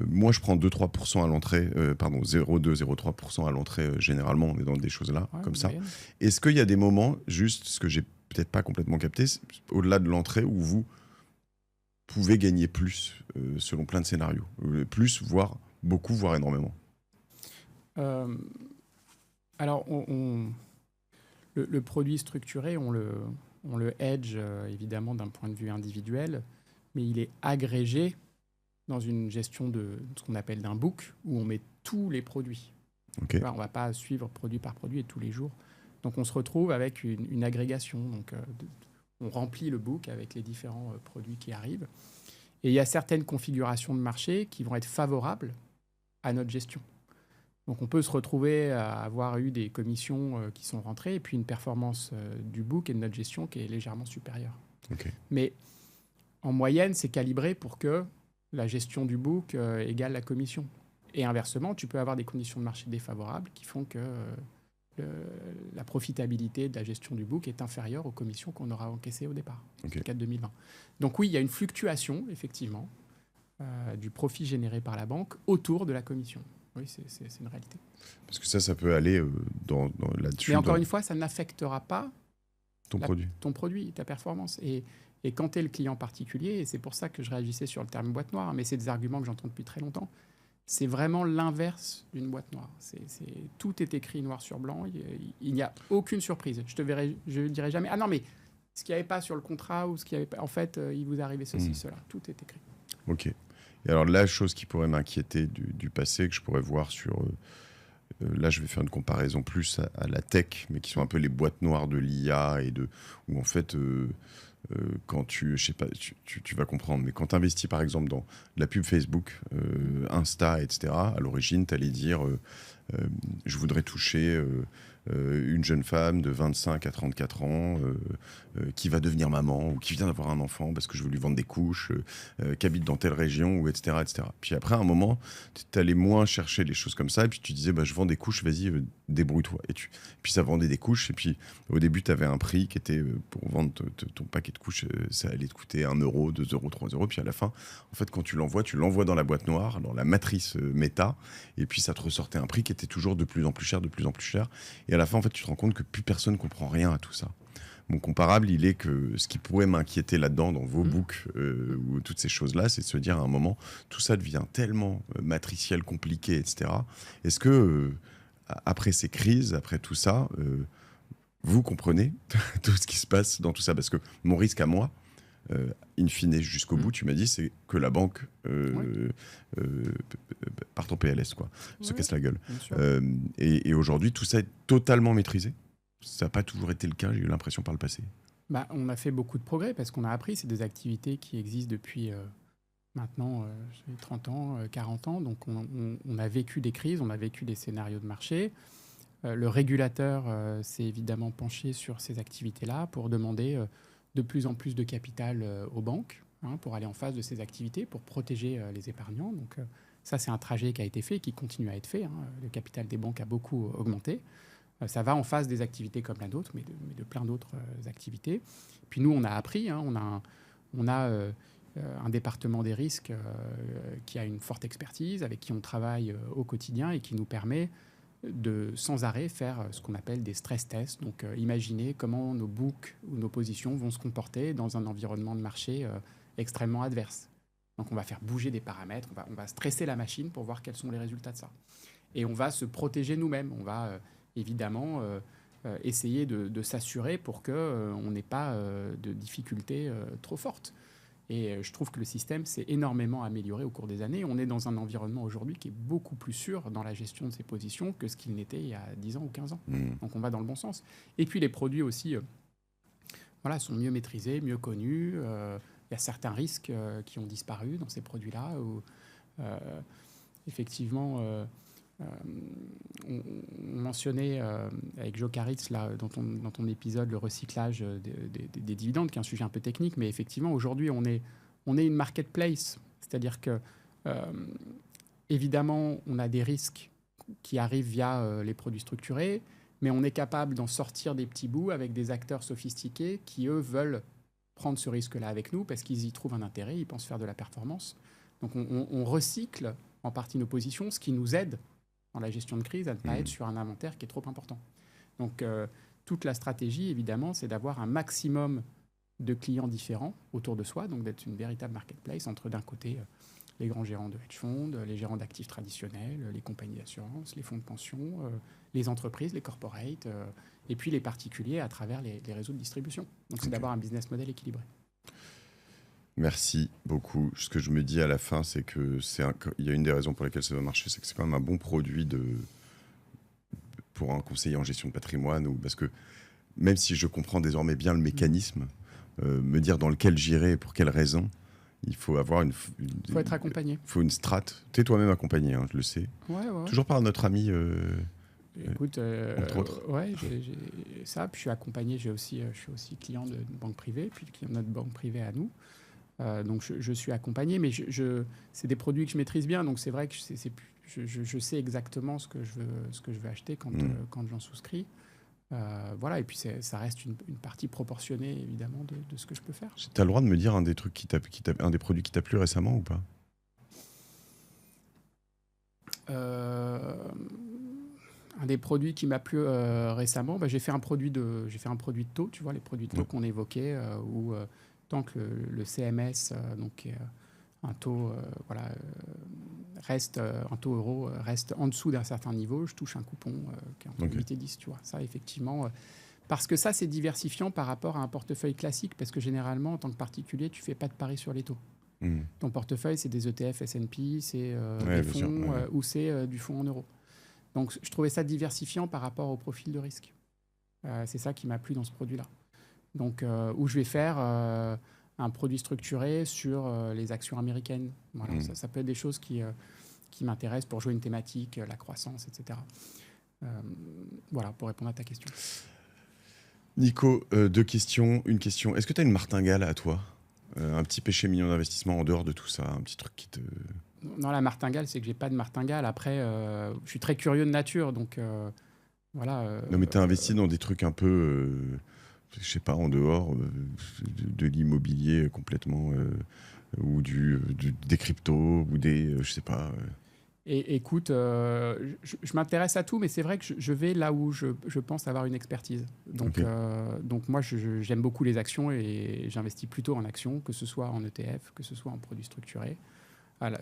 S1: Moi, je prends 2-3% à l'entrée, 0,2-0,3% à l'entrée. Généralement, on est dans des choses là,
S2: Ouais,
S1: comme ça.
S2: moyenne.
S1: Est-ce qu'il y a des moments, juste ce que j'ai peut-être pas complètement capté, au-delà de l'entrée, où vous pouvez gagner plus, selon plein de scénarios, plus, voire beaucoup, voire énormément?
S2: Euh, alors, le produit structuré, on le hedge évidemment d'un point de vue individuel, mais il est agrégé dans une gestion de ce qu'on appelle d'un book, où on met tous les produits.
S1: Ok.
S2: On ne va pas suivre produit par produit et tous les jours. Donc on se retrouve avec une agrégation. Donc on remplit le book avec les différents produits qui arrivent. Et il y a certaines configurations de marché qui vont être favorables à notre gestion. Donc on peut se retrouver à avoir eu des commissions qui sont rentrées et puis une performance du book et de notre gestion qui est légèrement supérieure.
S1: Ok.
S2: Mais en moyenne, c'est calibré pour que la gestion du book égale la commission. Et inversement, tu peux avoir des conditions de marché défavorables qui font que la profitabilité de la gestion du book est inférieure aux commissions qu'on aura encaissées au départ,
S1: Ok.
S2: dans le cadre 2020. Donc oui, il y a une fluctuation, effectivement, du profit généré par la banque autour de la commission. Oui, c'est une réalité.
S1: Parce que ça peut aller là-dessus.
S2: Mais encore une fois, ça n'affectera pas
S1: ton produit.
S2: ton produit, ta performance. Et quand tu es le client particulier, et c'est pour ça que je réagissais sur le terme boîte noire, mais c'est des arguments que j'entends depuis très longtemps, c'est vraiment l'inverse d'une boîte noire. Tout est écrit noir sur blanc, il n'y a aucune surprise. Je ne dirai jamais, ah non, mais ce qu'il n'y avait pas sur le contrat, ou ce qu'il n'y avait pas, en fait, il vous est arrivé ceci, cela. Tout est écrit.
S1: Ok. Et alors, la chose qui pourrait m'inquiéter du passé, que je pourrais voir sur... là, je vais faire une comparaison plus à la tech, mais qui sont un peu les boîtes noires de l'IA, où en fait... quand je sais pas, tu vas comprendre, mais quand tu investis par exemple dans la pub Facebook, Insta, etc., à l'origine, tu allais dire je voudrais toucher une jeune femme de 25 à 34 ans qui va devenir maman ou qui vient d'avoir un enfant parce que je veux lui vendre des couches, qui habite dans telle région, ou etc., etc. Puis après, à un moment, tu allais moins chercher les choses comme ça, et puis tu disais je vends des couches, vas-y, débrouille-toi. Puis ça vendait des couches, et puis au début, tu avais un prix qui était pour vendre ton paquet de couches, ça allait te coûter 1 euro, 2 euros, 3 euros. Puis à la fin, en fait, quand tu l'envoies dans la boîte noire, dans la matrice méta, et puis ça te ressortait un prix qui était toujours de plus en plus cher, de plus en plus cher. Et à la fin, en fait, tu te rends compte que plus personne ne comprend rien à tout ça. Mon comparable, il est que ce qui pourrait m'inquiéter là-dedans, dans vos books, ou toutes ces choses-là, c'est de se dire à un moment, tout ça devient tellement matriciel, compliqué, etc. Est-ce que, après ces crises, après tout ça, vous comprenez tout ce qui se passe dans tout ça? Parce que mon risque à moi, in fine, jusqu'au bout, tu m'as dit, c'est que la banque parte en PLS, quoi, se casse la gueule. Et aujourd'hui, tout ça est totalement maîtrisé. Ça n'a pas toujours été le cas, j'ai eu l'impression par le passé.
S2: On a fait beaucoup de progrès parce qu'on a appris. C'est des activités qui existent depuis maintenant 30 ans, 40 ans. Donc on a vécu des crises, on a vécu des scénarios de marché. Le régulateur s'est évidemment penché sur ces activités-là pour demander de plus en plus de capital aux banques, pour aller en face de ces activités, pour protéger les épargnants. Donc ça, c'est un trajet qui a été fait et qui continue à être fait. Le capital des banques a beaucoup augmenté. Ça va en face des activités comme la nôtre, mais de plein d'autres activités. Puis nous, on a appris, on a un département des risques qui a une forte expertise, avec qui on travaille au quotidien et qui nous permet de sans arrêt faire ce qu'on appelle des stress tests. Donc imaginer comment nos books ou nos positions vont se comporter dans un environnement de marché extrêmement adverse. Donc on va faire bouger des paramètres, on va stresser la machine pour voir quels sont les résultats de ça. Et on va se protéger nous-mêmes, on va évidemment essayer de s'assurer pour qu'on n'ait pas de difficultés trop fortes. Et je trouve que le système s'est énormément amélioré au cours des années. On est dans un environnement aujourd'hui qui est beaucoup plus sûr dans la gestion de ses positions que ce qu'il n'était il y a 10 ans ou 15 ans. Donc on va dans le bon sens. Et puis les produits aussi sont mieux maîtrisés, mieux connus. Il y a certains risques qui ont disparu dans ces produits-là. Où, effectivement, On mentionnait avec Joe Caritz, là, dans ton épisode, le recyclage des dividendes, qui est un sujet un peu technique, mais effectivement, aujourd'hui, on est une marketplace. C'est-à-dire que, évidemment, on a des risques qui arrivent via les produits structurés, mais on est capable d'en sortir des petits bouts avec des acteurs sophistiqués qui, eux, veulent prendre ce risque-là avec nous parce qu'ils y trouvent un intérêt, ils pensent faire de la performance. Donc, on recycle en partie nos positions, ce qui nous aide dans la gestion de crise à ne pas être sur un inventaire qui est trop important. Donc, toute la stratégie, évidemment, c'est d'avoir un maximum de clients différents autour de soi, donc d'être une véritable marketplace entre, d'un côté, les grands gérants de hedge funds, les gérants d'actifs traditionnels, les compagnies d'assurance, les fonds de pension, les entreprises, les corporates, et puis les particuliers à travers les réseaux de distribution. Donc, c'est d'avoir un business model équilibré.
S1: Merci beaucoup. Ce que je me dis à la fin, c'est que il y a une des raisons pour lesquelles ça va marcher, c'est que c'est quand même un bon produit pour un conseiller en gestion de patrimoine, parce que même si je comprends désormais bien le mécanisme, me dire dans lequel j'irai et pour quelles raisons, il faut avoir il
S2: faut être accompagné.
S1: Il faut une strate. Tu es toi-même accompagné, hein, je le sais.
S2: Ouais.
S1: Toujours par notre ami.
S2: Écoute,
S1: entre autres.
S2: Ouais, j'ai ça. Puis je suis accompagné. Je suis aussi client d'une banque privée, puis client de notre banque privée à nous. Donc je suis accompagné, mais c'est des produits que je maîtrise bien. Donc c'est vrai que je sais exactement ce que je veux acheter quand j'en souscris. Voilà, et puis ça reste une partie proportionnée, évidemment, de ce que je peux faire.
S1: Tu as le droit de me dire un des produits qui t'a plu récemment ou pas?
S2: Un des produits qui m'a plu récemment, j'ai fait un produit de taux, tu vois, les produits de taux qu'on évoquait, où tant que le CMS, donc un taux, reste un taux euro reste en dessous d'un certain niveau, je touche un coupon qui est entre 8 et 10, tu vois. Ça, effectivement, parce que ça, c'est diversifiant par rapport à un portefeuille classique, parce que généralement, en tant que particulier, tu fais pas de pari sur les taux. Ton portefeuille, c'est des ETF S&P, c'est des fonds ou c'est du fonds en euros. Donc, je trouvais ça diversifiant par rapport au profil de risque. C'est ça qui m'a plu dans ce produit-là. Donc, où je vais faire un produit structuré sur les actions américaines. Voilà, ça peut être des choses qui m'intéressent pour jouer une thématique, la croissance, etc. Voilà, pour répondre à ta question.
S1: Nico, deux questions. Une question, est-ce que tu as une martingale à toi? Un petit péché mignon d'investissement en dehors de tout ça, un petit truc qui te...
S2: Non, la martingale, c'est que j'ai pas de martingale. Après, je suis très curieux de nature, donc voilà.
S1: Non, mais tu as investi dans des trucs un peu, je sais pas, en dehors de l'immobilier complètement, ou des cryptos, ou des, je sais pas.
S2: Et écoute, je m'intéresse à tout, mais c'est vrai que je vais là où je pense avoir une expertise. Donc, donc moi, j'aime beaucoup les actions et j'investis plutôt en actions, que ce soit en ETF, que ce soit en produits structurés,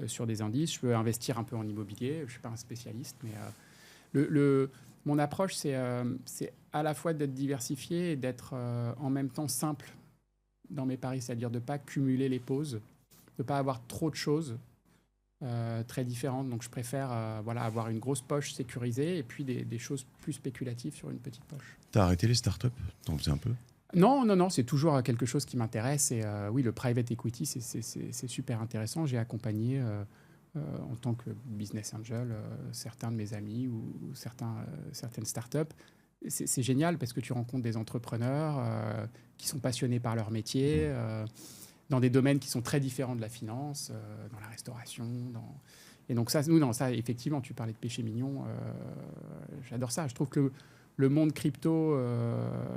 S2: sur des indices. Je peux investir un peu en immobilier. Je ne suis pas un spécialiste, mais mon approche, c'est à la fois d'être diversifié et d'être en même temps simple dans mes paris, c'est-à-dire de ne pas cumuler les pauses, de ne pas avoir trop de choses très différentes. Donc, je préfère avoir une grosse poche sécurisée et puis des choses plus spéculatives sur une petite poche.
S1: Tu as arrêté les startups? T'en faisais un peu?
S2: Non, c'est toujours quelque chose qui m'intéresse. Et oui, le private equity, c'est super intéressant. J'ai accompagné en tant que business angel certains de mes amis ou certaines startups. C'est génial parce que tu rencontres des entrepreneurs qui sont passionnés par leur métier, dans des domaines qui sont très différents de la finance, dans la restauration. Et donc ça, effectivement, tu parlais de péché mignon. J'adore ça. Je trouve que le monde crypto,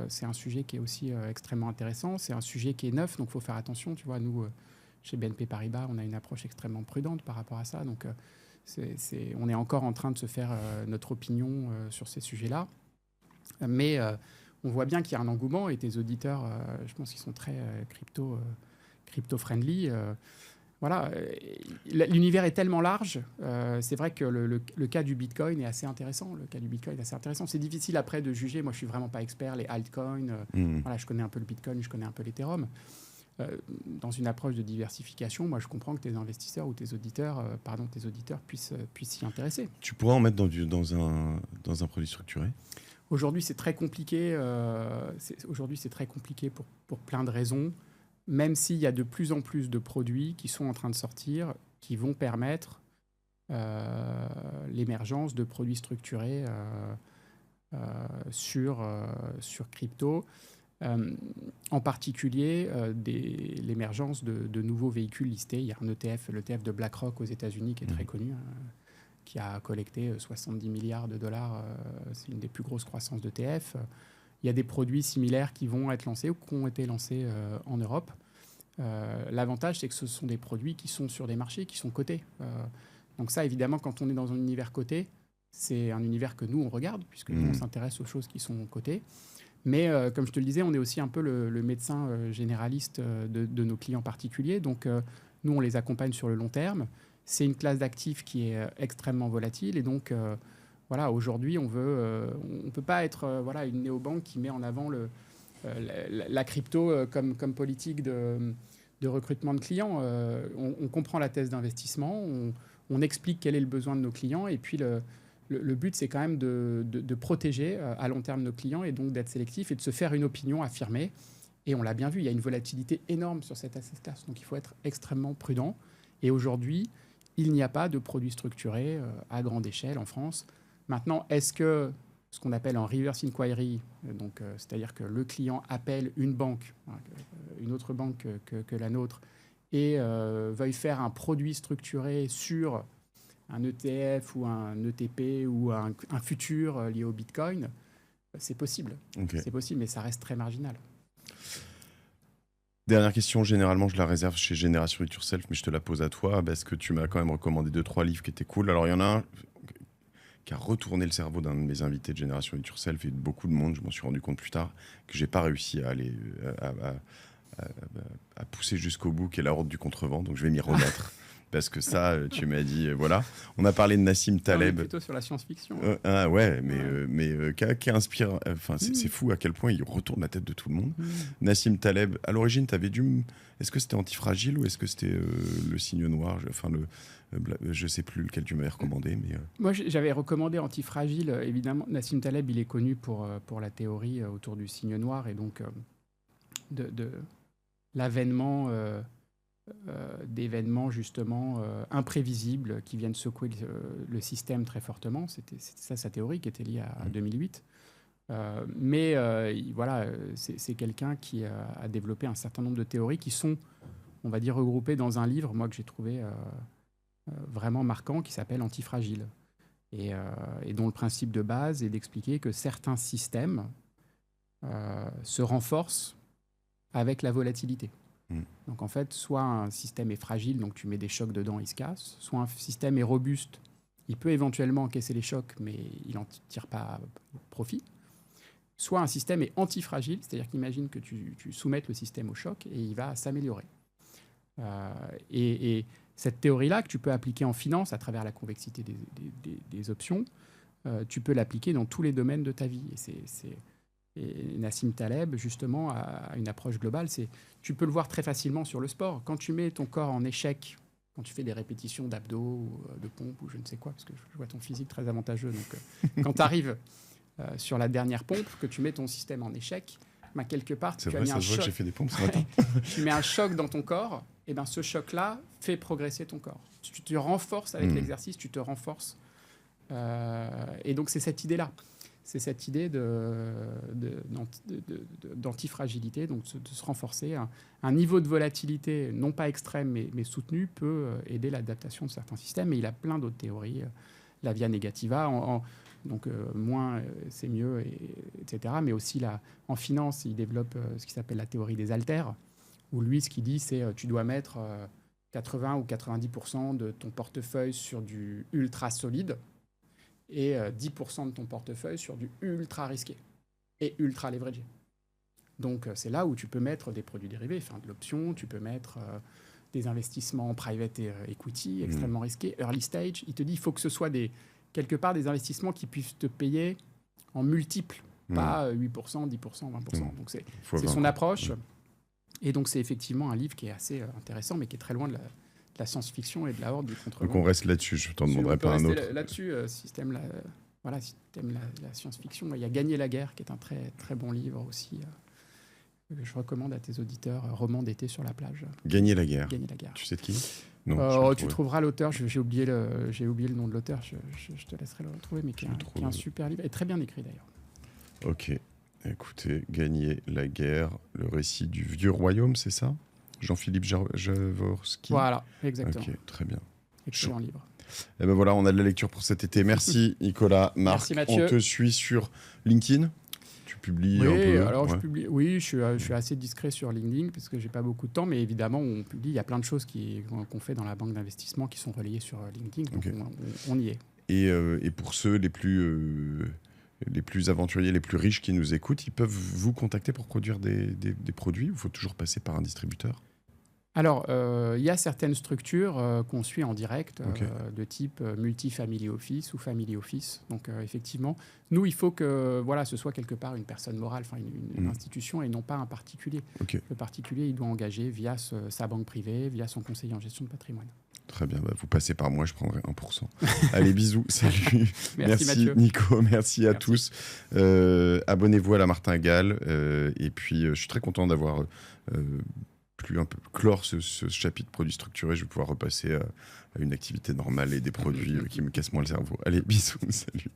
S2: c'est un sujet qui est aussi extrêmement intéressant. C'est un sujet qui est neuf, donc il faut faire attention. Tu vois, nous, chez BNP Paribas, on a une approche extrêmement prudente par rapport à ça. Donc, on est encore en train de se faire notre opinion sur ces sujets-là. Mais on voit bien qu'il y a un engouement et tes auditeurs, je pense qu'ils sont très crypto-friendly. Voilà, l'univers est tellement large. C'est vrai que le cas du Bitcoin est assez intéressant. C'est difficile après de juger. Moi, je suis vraiment pas expert. Les altcoins, voilà, je connais un peu le Bitcoin, je connais un peu l'Ethereum. Dans une approche de diversification, moi, je comprends que tes investisseurs ou tes auditeurs puissent s'y intéresser.
S1: Tu pourrais en mettre dans un produit structuré?
S2: Aujourd'hui, c'est très compliqué. C'est très compliqué pour plein de raisons. Même s'il y a de plus en plus de produits qui sont en train de sortir, qui vont permettre l'émergence de produits structurés sur crypto. En particulier l'émergence de nouveaux véhicules listés. Il y a un ETF, l'ETF de BlackRock aux États-Unis qui est très connu, qui a collecté 70 milliards de dollars. C'est une des plus grosses croissances d'ETF. Il y a des produits similaires qui vont être lancés ou qui ont été lancés en Europe. L'avantage, c'est que ce sont des produits qui sont sur des marchés qui sont cotés. Donc ça, évidemment, quand on est dans un univers coté, c'est un univers que nous, on regarde, puisque nous, on s'intéresse aux choses qui sont cotées. Mais comme je te le disais, on est aussi un peu le médecin généraliste de nos clients particuliers. Donc, nous, on les accompagne sur le long terme. C'est une classe d'actifs qui est extrêmement volatile. Et donc, voilà, aujourd'hui, on ne peut pas être une néobanque qui met en avant la crypto comme politique de recrutement de clients. On comprend la thèse d'investissement, on explique quel est le besoin de nos clients. Et puis, le but, c'est quand même de protéger à long terme nos clients et donc d'être sélectif et de se faire une opinion affirmée. Et on l'a bien vu, il y a une volatilité énorme sur cette asset class. Donc, il faut être extrêmement prudent. Et aujourd'hui, il n'y a pas de produits structurés à grande échelle en France. Maintenant, est-ce que ce qu'on appelle en reverse inquiry, donc, c'est-à-dire que le client appelle une banque, une autre banque que la nôtre, et veuille faire un produit structuré sur un ETF ou un ETP ou un futur lié au Bitcoin, c'est possible. Okay. C'est possible, mais ça reste très marginal.
S1: Dernière question, généralement je la réserve chez Génération It Yourself, mais je te la pose à toi, parce que tu m'as quand même recommandé 2-3 livres qui étaient cool. Alors il y en a un qui a retourné le cerveau d'un de mes invités de Génération It Yourself et de beaucoup de monde, je m'en suis rendu compte plus tard, que j'ai pas réussi à aller à pousser jusqu'au bout, qui est La Horde du Contrevent, donc je vais m'y remettre. Parce que ça, tu m'as dit, voilà. On a parlé de Nassim Taleb.
S2: On est plutôt sur la science-fiction.
S1: Qui inspire. Enfin, c'est fou à quel point il retourne la tête de tout le monde. Nassim Taleb, à l'origine, t'avais dû. Est-ce que c'était Antifragile ou est-ce que c'était Le Signe Noir? Enfin, je sais plus lequel tu m'avais recommandé. Mais
S2: Moi, j'avais recommandé Antifragile. Évidemment, Nassim Taleb, il est connu pour la théorie autour du Signe Noir et donc de l'avènement. D'événements justement imprévisibles qui viennent secouer le système très fortement. C'était ça sa théorie qui était liée à 2008. C'est quelqu'un qui a développé un certain nombre de théories qui sont, on va dire, regroupées dans un livre, moi, que j'ai trouvé vraiment marquant, qui s'appelle Antifragile. Et dont le principe de base est d'expliquer que certains systèmes se renforcent avec la volatilité. Donc en fait, soit un système est fragile, donc tu mets des chocs dedans, il se casse, soit un système est robuste, il peut éventuellement encaisser les chocs, mais il n'en tire pas profit. Soit un système est antifragile, c'est-à-dire qu'imagine que tu soumettes le système au choc et il va s'améliorer. Et cette théorie-là, que tu peux appliquer en finance à travers la convexité des options, tu peux l'appliquer dans tous les domaines de ta vie. Et Nassim Taleb, justement, a une approche globale. Tu peux le voir très facilement sur le sport. Quand tu mets ton corps en échec, quand tu fais des répétitions d'abdos ou de pompes ou je ne sais quoi, parce que je vois ton physique très avantageux, donc quand tu arrives sur la dernière pompe, que tu mets ton système en échec, quelque part, tu as mis un choc.
S1: J'ai fait des pompes ce matin.
S2: Tu mets un choc dans ton corps, et ben ce choc-là fait progresser ton corps. Tu te renforces avec l'exercice, tu te renforces. Et donc, c'est cette idée-là. C'est cette idée d'antifragilité, donc de se renforcer. Un niveau de volatilité, non pas extrême, mais soutenu, peut aider l'adaptation de certains systèmes. Et il a plein d'autres théories. La via negativa, donc moins c'est mieux, etc. Mais aussi en finance, il développe ce qui s'appelle la théorie des haltères, où lui, ce qu'il dit, c'est tu dois mettre 80 ou 90% de ton portefeuille sur du ultra solide, et 10% de ton portefeuille sur du ultra risqué et ultra leveragé. Donc, c'est là où tu peux mettre des produits dérivés, enfin, de l'option, tu peux mettre des investissements en private equity extrêmement risqués, early stage. Il te dit qu'il faut que ce soit quelque part des investissements qui puissent te payer en multiples, pas 8%, 10%, 20%. Donc, c'est son approche. Et donc, c'est effectivement un livre qui est assez intéressant, mais qui est très loin de la science-fiction et de la Horde du Contrevent.
S1: Donc on reste là-dessus, je ne t'en demanderai pas un autre.
S2: Là-dessus, système la science-fiction. Il y a Gagner la guerre, qui est un très, très bon livre aussi, je recommande à tes auditeurs, roman d'été sur la plage.
S1: Gagner la guerre.
S2: Gagner la guerre.
S1: Tu sais de qui? Non, je vais le
S2: Tu
S1: trouver.
S2: trouveras l'auteur, j'ai oublié le nom de l'auteur, je te laisserai le retrouver, mais qui est un super livre, et très bien écrit d'ailleurs.
S1: Ok, écoutez, Gagner la guerre, le récit du vieux royaume, c'est ça? Jean-Philippe Jaworski.
S2: Voilà, exactement.
S1: Ok, très bien.
S2: Excellent livre.
S1: Et ben voilà, on a de la lecture pour cet été. Merci Nicolas, Marc.
S2: Merci, Mathieu.
S1: On te suit sur LinkedIn. Tu publies
S2: Oui,
S1: un peu.
S2: alors
S1: Ouais.
S2: je suis assez discret sur LinkedIn parce que j'ai pas beaucoup de temps, mais évidemment on publie. Il y a plein de choses qu'on fait dans la banque d'investissement qui sont relayées sur LinkedIn, donc
S1: Ok.
S2: on y est.
S1: Et pour ceux les plus aventuriers, les plus riches qui nous écoutent, ils peuvent vous contacter pour produire des produits ou il faut toujours passer par un distributeur?
S2: Alors, il y a certaines structures qu'on suit en direct,
S1: Ok.
S2: de type multi-family office ou family office. Donc, effectivement, nous, il faut que ce soit quelque part une personne morale, enfin une institution et non pas un particulier.
S1: Ok.
S2: Le particulier, il doit engager via sa banque privée, via son conseiller en gestion de patrimoine.
S1: Très bien, vous passez par moi, je prendrai 1%. Allez, bisous, salut.
S2: Merci, Mathieu.
S1: Nico, merci à tous. Abonnez-vous à la Martingale. Et puis, je suis très content d'avoir pu un peu clore ce chapitre produits structurés. Je vais pouvoir repasser à une activité normale et des produits qui me cassent moins le cerveau. Allez, bisous, salut.